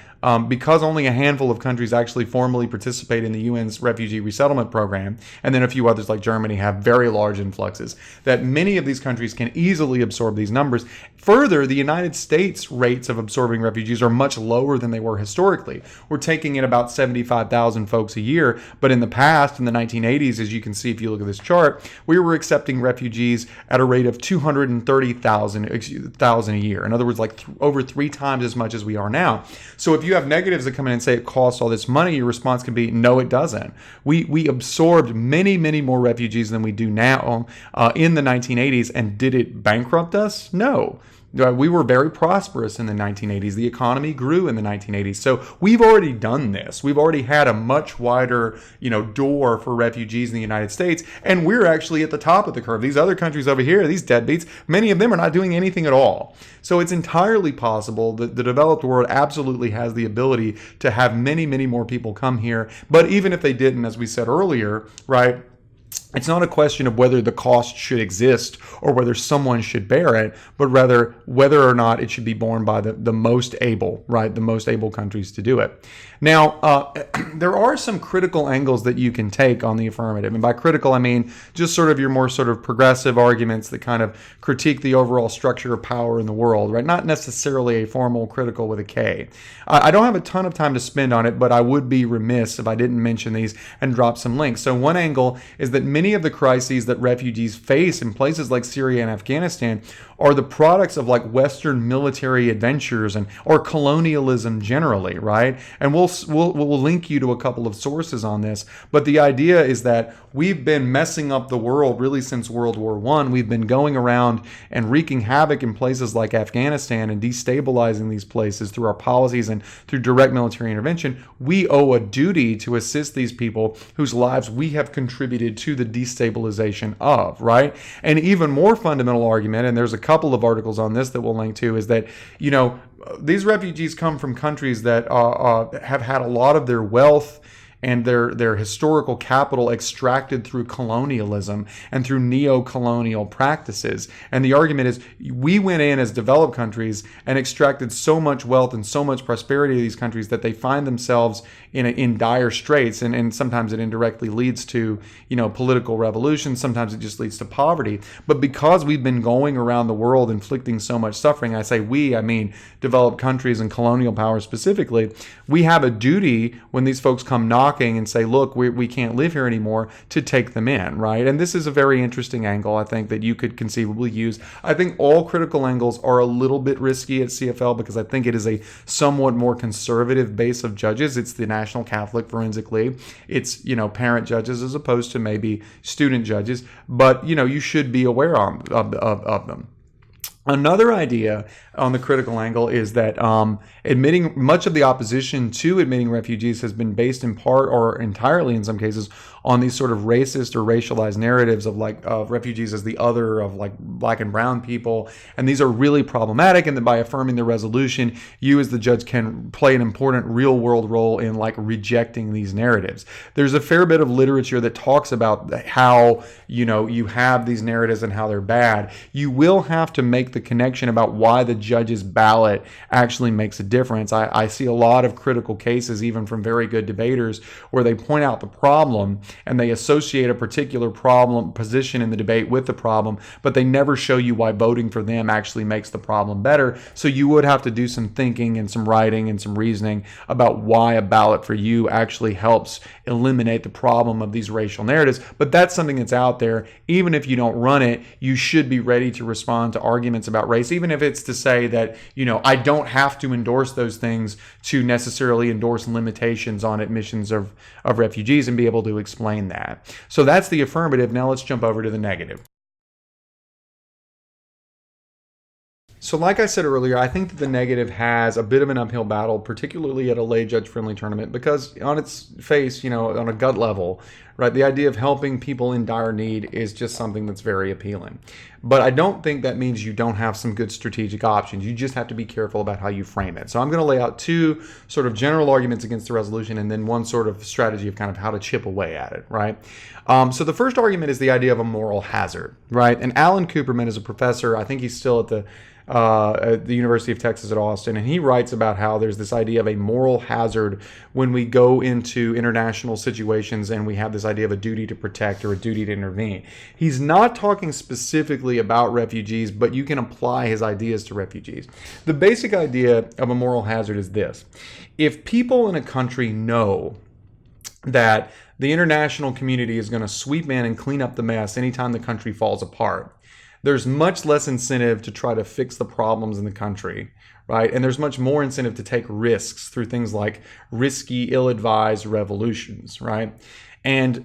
because only a handful of countries actually formally participate in the UN's refugee resettlement program, and then a few others like Germany have very large influxes, that many of these countries can easily absorb these numbers. Further, the United States rates of absorbing refugees are much lower than they were historically. We're taking in about 75,000 folks a year, but in the past, in the 1980s, as you can see if you look at this chart, we were accepting refugees at a rate of 230,000 a year. In other words, like over 3 times as much as we are now. So if you have negatives that come in and say it costs all this money, your response can be, no, it doesn't. We absorbed many, many more refugees than we do now in the 1980s, and did it bankrupt us? No. We were very prosperous in the 1980s. The economy grew in the 1980s. So we've already done this. We've already had a much wider, door for refugees in the United States. And we're actually at the top of the curve. These other countries over here, these deadbeats, many of them are not doing anything at all. So it's entirely possible that the developed world absolutely has the ability to have many, many more people come here. But even if they didn't, as we said earlier, right? It's not a question of whether the cost should exist or whether someone should bear it, but rather whether or not it should be borne by the most able, right? The most able countries to do it. Now, there are some critical angles that you can take on the affirmative. And by critical, I mean just sort of your more sort of progressive arguments that kind of critique the overall structure of power in the world, right? Not necessarily a formal critical with a K. I don't have a ton of time to spend on it, but I would be remiss if I didn't mention these and drop some links. So one angle is that many of the crises that refugees face in places like Syria and Afghanistan are the products of like Western military adventures or colonialism generally, right? And we'll link you to a couple of sources on this. But the idea is that we've been messing up the world really since World War I. We've been going around and wreaking havoc in places like Afghanistan and destabilizing these places through our policies and through direct military intervention. We owe a duty to assist these people whose lives we have contributed to the destabilization of, right? And even more fundamental argument, and there's a couple of articles on this that we'll link to, is that, these refugees come from countries that have had a lot of their wealth and their historical capital extracted through colonialism and through neo-colonial practices. And the argument is we went in as developed countries and extracted so much wealth and so much prosperity of these countries that they find themselves in dire straits. And sometimes it indirectly leads to, political revolution. Sometimes it just leads to poverty. But because we've been going around the world inflicting so much suffering, I say we, I mean developed countries and colonial powers specifically, we have a duty when these folks come knocking and say, look, we can't live here anymore, to take them in, right? And this is a very interesting angle, I think, that you could conceivably use. I think all critical angles are a little bit risky at CFL because I think it is a somewhat more conservative base of judges. It's the National Catholic Forensic League. It's, parent judges as opposed to maybe student judges. But, you should be aware of them. Another idea on the critical angle is that admitting much of the opposition to admitting refugees has been based in part or entirely in some cases on these sort of racist or racialized narratives of refugees as the other, of like black and brown people. And these are really problematic, and that by affirming the resolution, you as the judge can play an important real world role in like rejecting these narratives. There's a fair bit of literature that talks about how, you have these narratives and how they're bad. You will have to make the connection about why the judge's ballot actually makes a difference. I see a lot of critical cases, even from very good debaters, where they point out the problem and they associate a particular position in the debate with the problem, but they never show you why voting for them actually makes the problem better. So you would have to do some thinking and some writing and some reasoning about why a ballot for you actually helps eliminate the problem of these racial narratives. But that's something that's out there. Even if you don't run it, you should be ready to respond to arguments about race, even if it's to say that, I don't have to endorse those things to necessarily endorse limitations on admissions of refugees, and be able to explain that. So that's the affirmative. Now let's jump over to the negative. So like I said earlier, I think that the negative has a bit of an uphill battle, particularly at a lay judge-friendly tournament, because on its face, on a gut level, right, the idea of helping people in dire need is just something that's very appealing. But I don't think that means you don't have some good strategic options. You just have to be careful about how you frame it. So I'm going to lay out two sort of general arguments against the resolution and then one sort of strategy of kind of how to chip away at it, right? So the first argument is the idea of a moral hazard, right? And Alan Cooperman is a professor. I think he's still at the at the University of Texas at Austin, and he writes about how there's this idea of a moral hazard when we go into international situations and we have this idea of a duty to protect or a duty to intervene. He's not talking specifically about refugees, but you can apply his ideas to refugees. The basic idea of a moral hazard is this: if people in a country know that the international community is going to sweep in and clean up the mess anytime the country falls apart, there's much less incentive to try to fix the problems in the country, right? And there's much more incentive to take risks through things like risky, ill-advised revolutions, right? And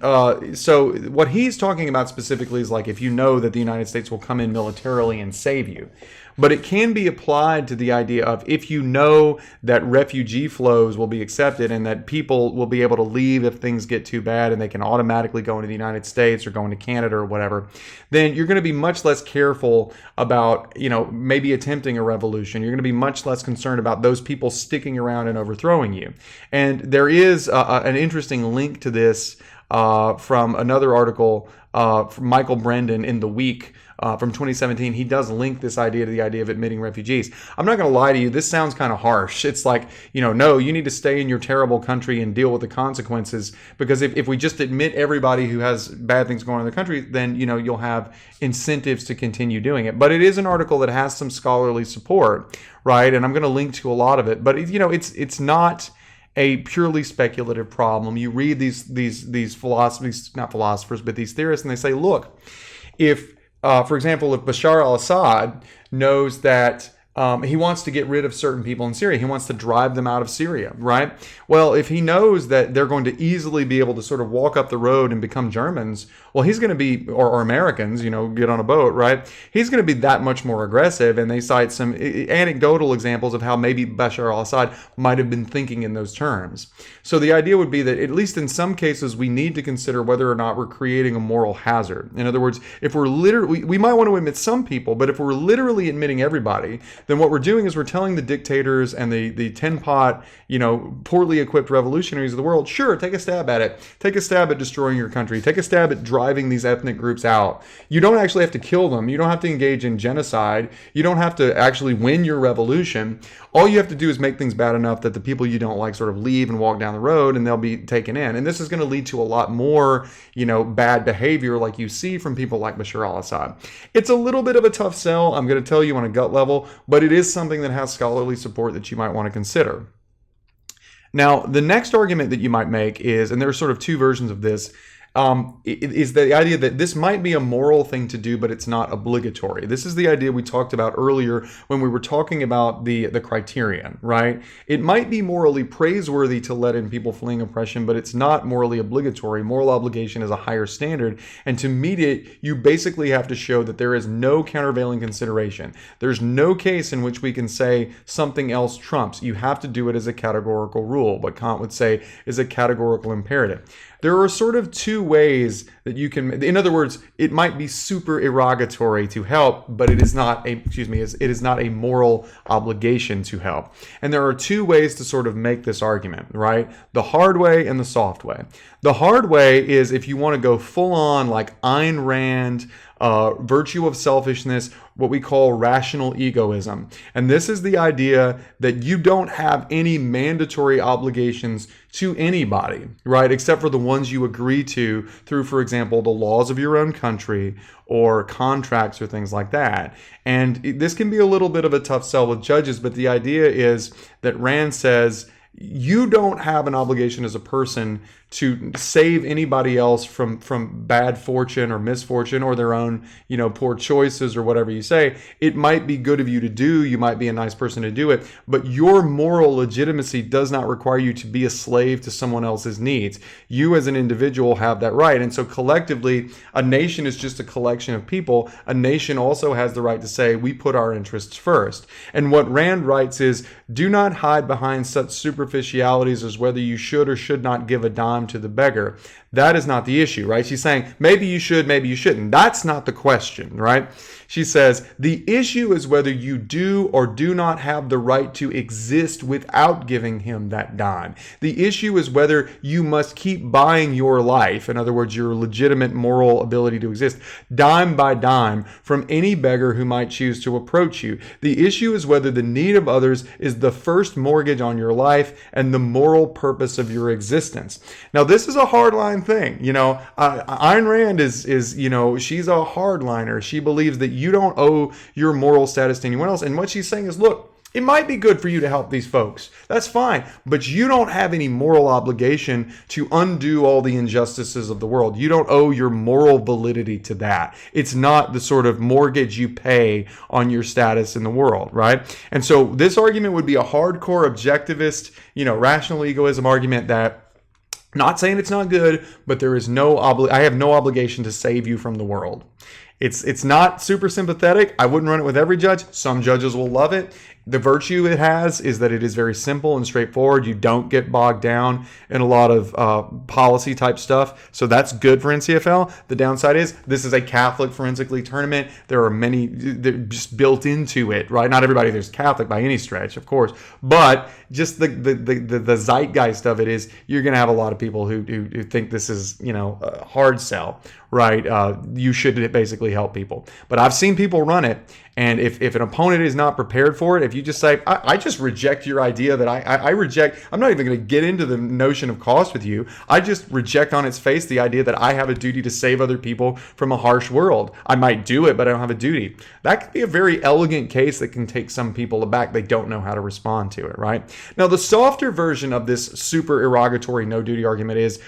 so what he's talking about specifically is like if you know that the United States will come in militarily and save you. But it can be applied to the idea of if you know that refugee flows will be accepted and that people will be able to leave if things get too bad and they can automatically go into the United States or go into Canada or whatever, then you're going to be much less careful about, maybe attempting a revolution. You're going to be much less concerned about those people sticking around and overthrowing you. And there is an interesting link to this from another article from Michael Brendan in The Week from 2017. He does link this idea to the idea of admitting refugees. I'm not going to lie to you, this sounds kind of harsh. It's like, no, you need to stay in your terrible country and deal with the consequences, because if we just admit everybody who has bad things going on in the country, then, you'll have incentives to continue doing it. But it is an article that has some scholarly support, right? And I'm going to link to a lot of it. But, it's not a purely speculative problem. You read these philosophers, not philosophers, but these theorists, and they say, look, if for example, if Bashar al-Assad knows that he wants to get rid of certain people in Syria, he wants to drive them out of Syria, right? Well, if he knows that they're going to easily be able to sort of walk up the road and become Germans, well, he's going to be, or Americans, get on a boat, right? He's going to be that much more aggressive. And they cite some anecdotal examples of how maybe Bashar al-Assad might have been thinking in those terms. So the idea would be that at least in some cases, we need to consider whether or not we're creating a moral hazard. In other words, if we're literally, we might want to admit some people, but if we're literally admitting everybody, then what we're doing is we're telling the dictators and the tin pot, poorly equipped revolutionaries of the world, sure, take a stab at it. Take a stab at destroying your country. Take a stab at driving these ethnic groups out. You don't actually have to kill them. You don't have to engage in genocide. You don't have to actually win your revolution. All you have to do is make things bad enough that the people you don't like sort of leave and walk down the road, and they'll be taken in. And this is going to lead to a lot more, bad behavior like you see from people like Bashar al-Assad. It's a little bit of a tough sell, I'm going to tell you on a gut level, but it is something that has scholarly support that you might want to consider. Now, the next argument that you might make is, and there are sort of two versions of this, is the idea that this might be a moral thing to do, but it's not obligatory. This is the idea we talked about earlier when we were talking about the criterion, right? It might be morally praiseworthy to let in people fleeing oppression, but it's not morally obligatory. Moral obligation is a higher standard, and to meet it, you basically have to show that there is no countervailing consideration. There's no case in which we can say something else trumps. You have to do it as a categorical rule, what Kant would say is a categorical imperative. There are sort of two ways that you can, in other words, it might be super erogatory to help, but it is not a moral obligation to help. And there are two ways to sort of make this argument, right? The hard way and the soft way. The hard way is if you want to go full on like Ayn Rand, virtue of selfishness, what we call rational egoism. And this is the idea that you don't have any mandatory obligations to anybody, right? Except for the ones you agree to through, for example, the laws of your own country or contracts or things like that. And this can be a little bit of a tough sell with judges, but the idea is that Rand says, you don't have an obligation as a person to save anybody else from bad fortune or misfortune or their own, poor choices or whatever you say. It might be good of you to do. You might be a nice person to do it, but your moral legitimacy does not require you to be a slave to someone else's needs. You as an individual have that right. And so collectively, a nation is just a collection of people. A nation also has the right to say, we put our interests first. And what Rand writes is, do not hide behind such superficialities as whether you should or should not give a dime to the beggar. That is not the issue, right? She's saying maybe you should, maybe you shouldn't. That's not the question, right? She says the issue is whether you do or do not have the right to exist without giving him that dime. The issue is whether you must keep buying your life, in other words, your legitimate moral ability to exist, dime by dime from any beggar who might choose to approach you. The issue is whether the need of others is the first mortgage on your life and the moral purpose of your existence. Now, this is a hardline thing. Ayn Rand is she's a hardliner. She believes that you don't owe your moral status to anyone else. And what she's saying is, look, it might be good for you to help these folks. That's fine. But you don't have any moral obligation to undo all the injustices of the world. You don't owe your moral validity to that. It's not the sort of mortgage you pay on your status in the world, right? And so this argument would be a hardcore objectivist, rational egoism argument that, not saying it's not good, but there is I have no obligation to save you from the world. It's not super sympathetic. I wouldn't run it with every judge. Some judges will love it. The virtue it has is that it is very simple and straightforward. You don't get bogged down in a lot of policy type stuff. So that's good for NCFL. The downside is this is a Catholic forensic league tournament. There are many just built into it, right? Not everybody there's Catholic by any stretch, of course. But just the zeitgeist of it is you're going to have a lot of people who think this is, a hard sell, right? You should basically help people. But I've seen people run it. And if an opponent is not prepared for it, if you just say, I just reject your idea that I reject, I'm not even going to get into the notion of cost with you. I just reject on its face the idea that I have a duty to save other people from a harsh world. I might do it, but I don't have a duty. That could be a very elegant case that can take some people aback. They don't know how to respond to it, right? Now, the softer version of this super erogatory no duty argument is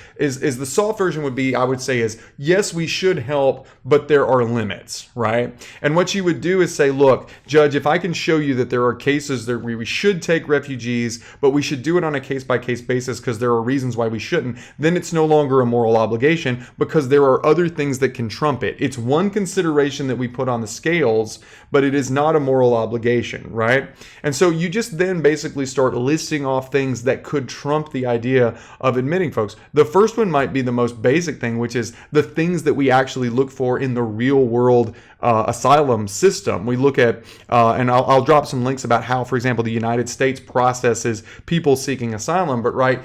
the soft version would be, I would say, is yes, we should help, but there are limits, right? And what you would do is say, look, Judge, if I can show you that there are cases that we should take refugees, but we should do it on a case-by-case basis because there are reasons why we shouldn't, then it's no longer a moral obligation because there are other things that can trump it. It's one consideration that we put on the scales, but it is not a moral obligation, right? And so you just then basically start listing off things that could trump the idea of admitting folks. The first one might be the most basic thing, which is the things that we actually look for in the real world asylum system. We look at, and I'll drop some links about how, for example, the United States processes people seeking asylum. But right,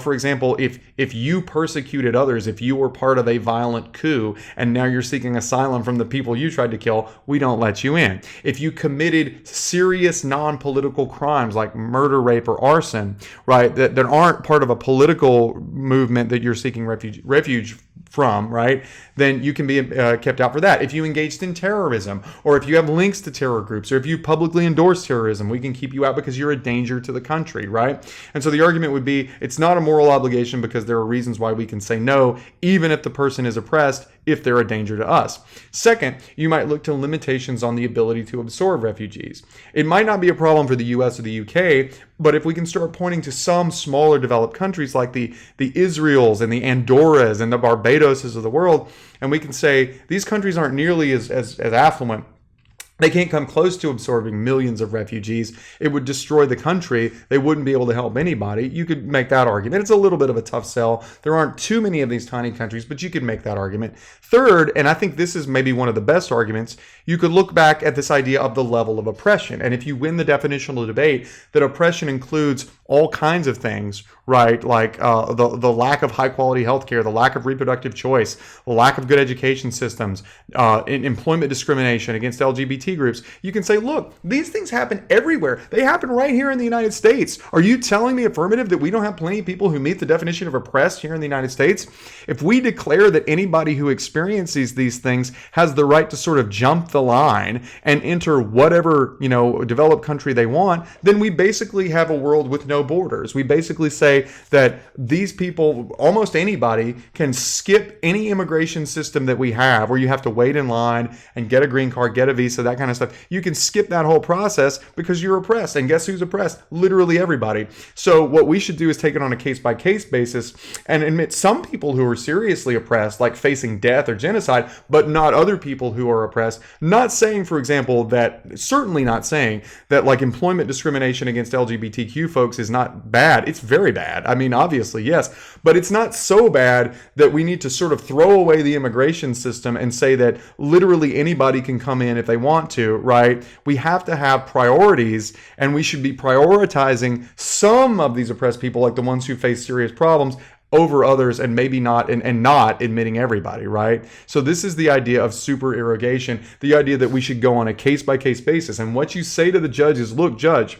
for example, if you persecuted others, if you were part of a violent coup, and now you're seeking asylum from the people you tried to kill, we don't let you in. If you committed serious non-political crimes like murder, rape, or arson, right, that aren't part of a political movement that you're seeking refuge from, right, then you can be kept out for that. If you engaged in terrorism, or if you have links to terror groups, or if you publicly endorse terrorism, we can keep you out because you're a danger to the country, right? And so the argument would be it's not a moral obligation because there are reasons why we can say no, even if the person is oppressed, if they're a danger to us. Second, you might look to limitations on the ability to absorb refugees. It might not be a problem for the US or the UK, but if we can start pointing to some smaller developed countries like the Israels and the Andorras and the Barbadoses of the world, and we can say these countries aren't nearly as affluent. They can't come close to absorbing millions of refugees. It would destroy the country. They wouldn't be able to help anybody. You could make that argument. It's a little bit of a tough sell. There aren't too many of these tiny countries, but you could make that argument. Third, and I think this is maybe one of the best arguments, you could look back at this idea of the level of oppression. And if you win the definitional debate, that oppression includes all kinds of things, right? Like the lack of high quality healthcare, the lack of reproductive choice, the lack of good education systems, employment discrimination against LGBT groups. You can say, look, these things happen everywhere. They happen right here in the United States. Are you telling me, Affirmative, that we don't have plenty of people who meet the definition of oppressed here in the United States? If we declare that anybody who experiences these things has the right to sort of jump the line and enter whatever, developed country they want, then we basically have a world with no borders. We basically say that these people, almost anybody, can skip any immigration system that we have where you have to wait in line and get a green card, get a visa, that kind of stuff. You can skip that whole process because you're oppressed. And guess who's oppressed? Literally everybody. So what we should do is take it on a case-by-case basis and admit some people who are seriously oppressed, like facing death or genocide, but not other people who are oppressed. Not saying, for example, certainly not saying that like employment discrimination against LGBTQ folks is not bad. It's very bad. I mean, obviously, yes, but it's not so bad that we need to sort of throw away the immigration system and say that literally anybody can come in if they want to, right? We have to have priorities, and we should be prioritizing some of these oppressed people, like the ones who face serious problems, over others, and maybe not, and not admitting everybody, right? So this is the idea of supererogation, the idea that we should go on a case-by-case basis. And what you say to the judge is, look, judge,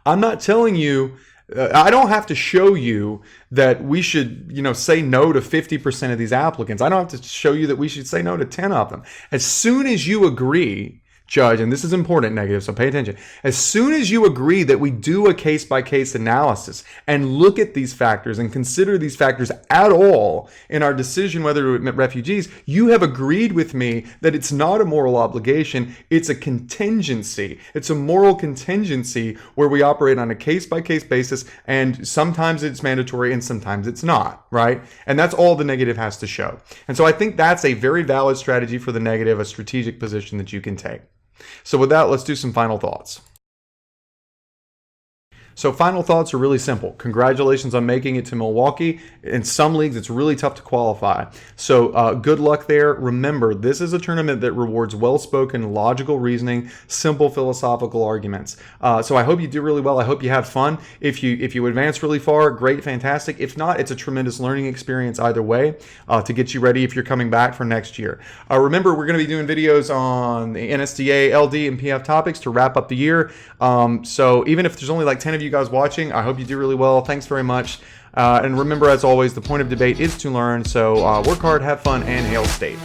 I'm not telling you, I don't have to show you that we should, say no to 50% of these applicants. I don't have to show you that we should say no to 10 of them. As soon as you agree, judge, and this is important, negative, so pay attention. As soon as you agree that we do a case-by-case analysis and look at these factors and consider these factors at all in our decision whether to admit refugees, you have agreed with me that it's not a moral obligation, it's a contingency. It's a moral contingency where we operate on a case-by-case basis, and sometimes it's mandatory and sometimes it's not, right? And that's all the negative has to show. And so I think that's a very valid strategy for the negative, a strategic position that you can take. So with that, let's do some final thoughts. So final thoughts are really simple. Congratulations on making it to Milwaukee. In some leagues, it's really tough to qualify. So good luck there. Remember, this is a tournament that rewards well-spoken, logical reasoning, simple philosophical arguments. So I hope you do really well. I hope you have fun. If you advance really far, great, fantastic. If not, it's a tremendous learning experience either way to get you ready if you're coming back for next year. Remember, we're going to be doing videos on the NSDA, LD, and PF topics to wrap up the year. So even if there's only like 10 of you guys watching, I hope you do really well. Thanks very much. And remember, as always, the point of debate is to learn. So work hard, have fun, and hail state.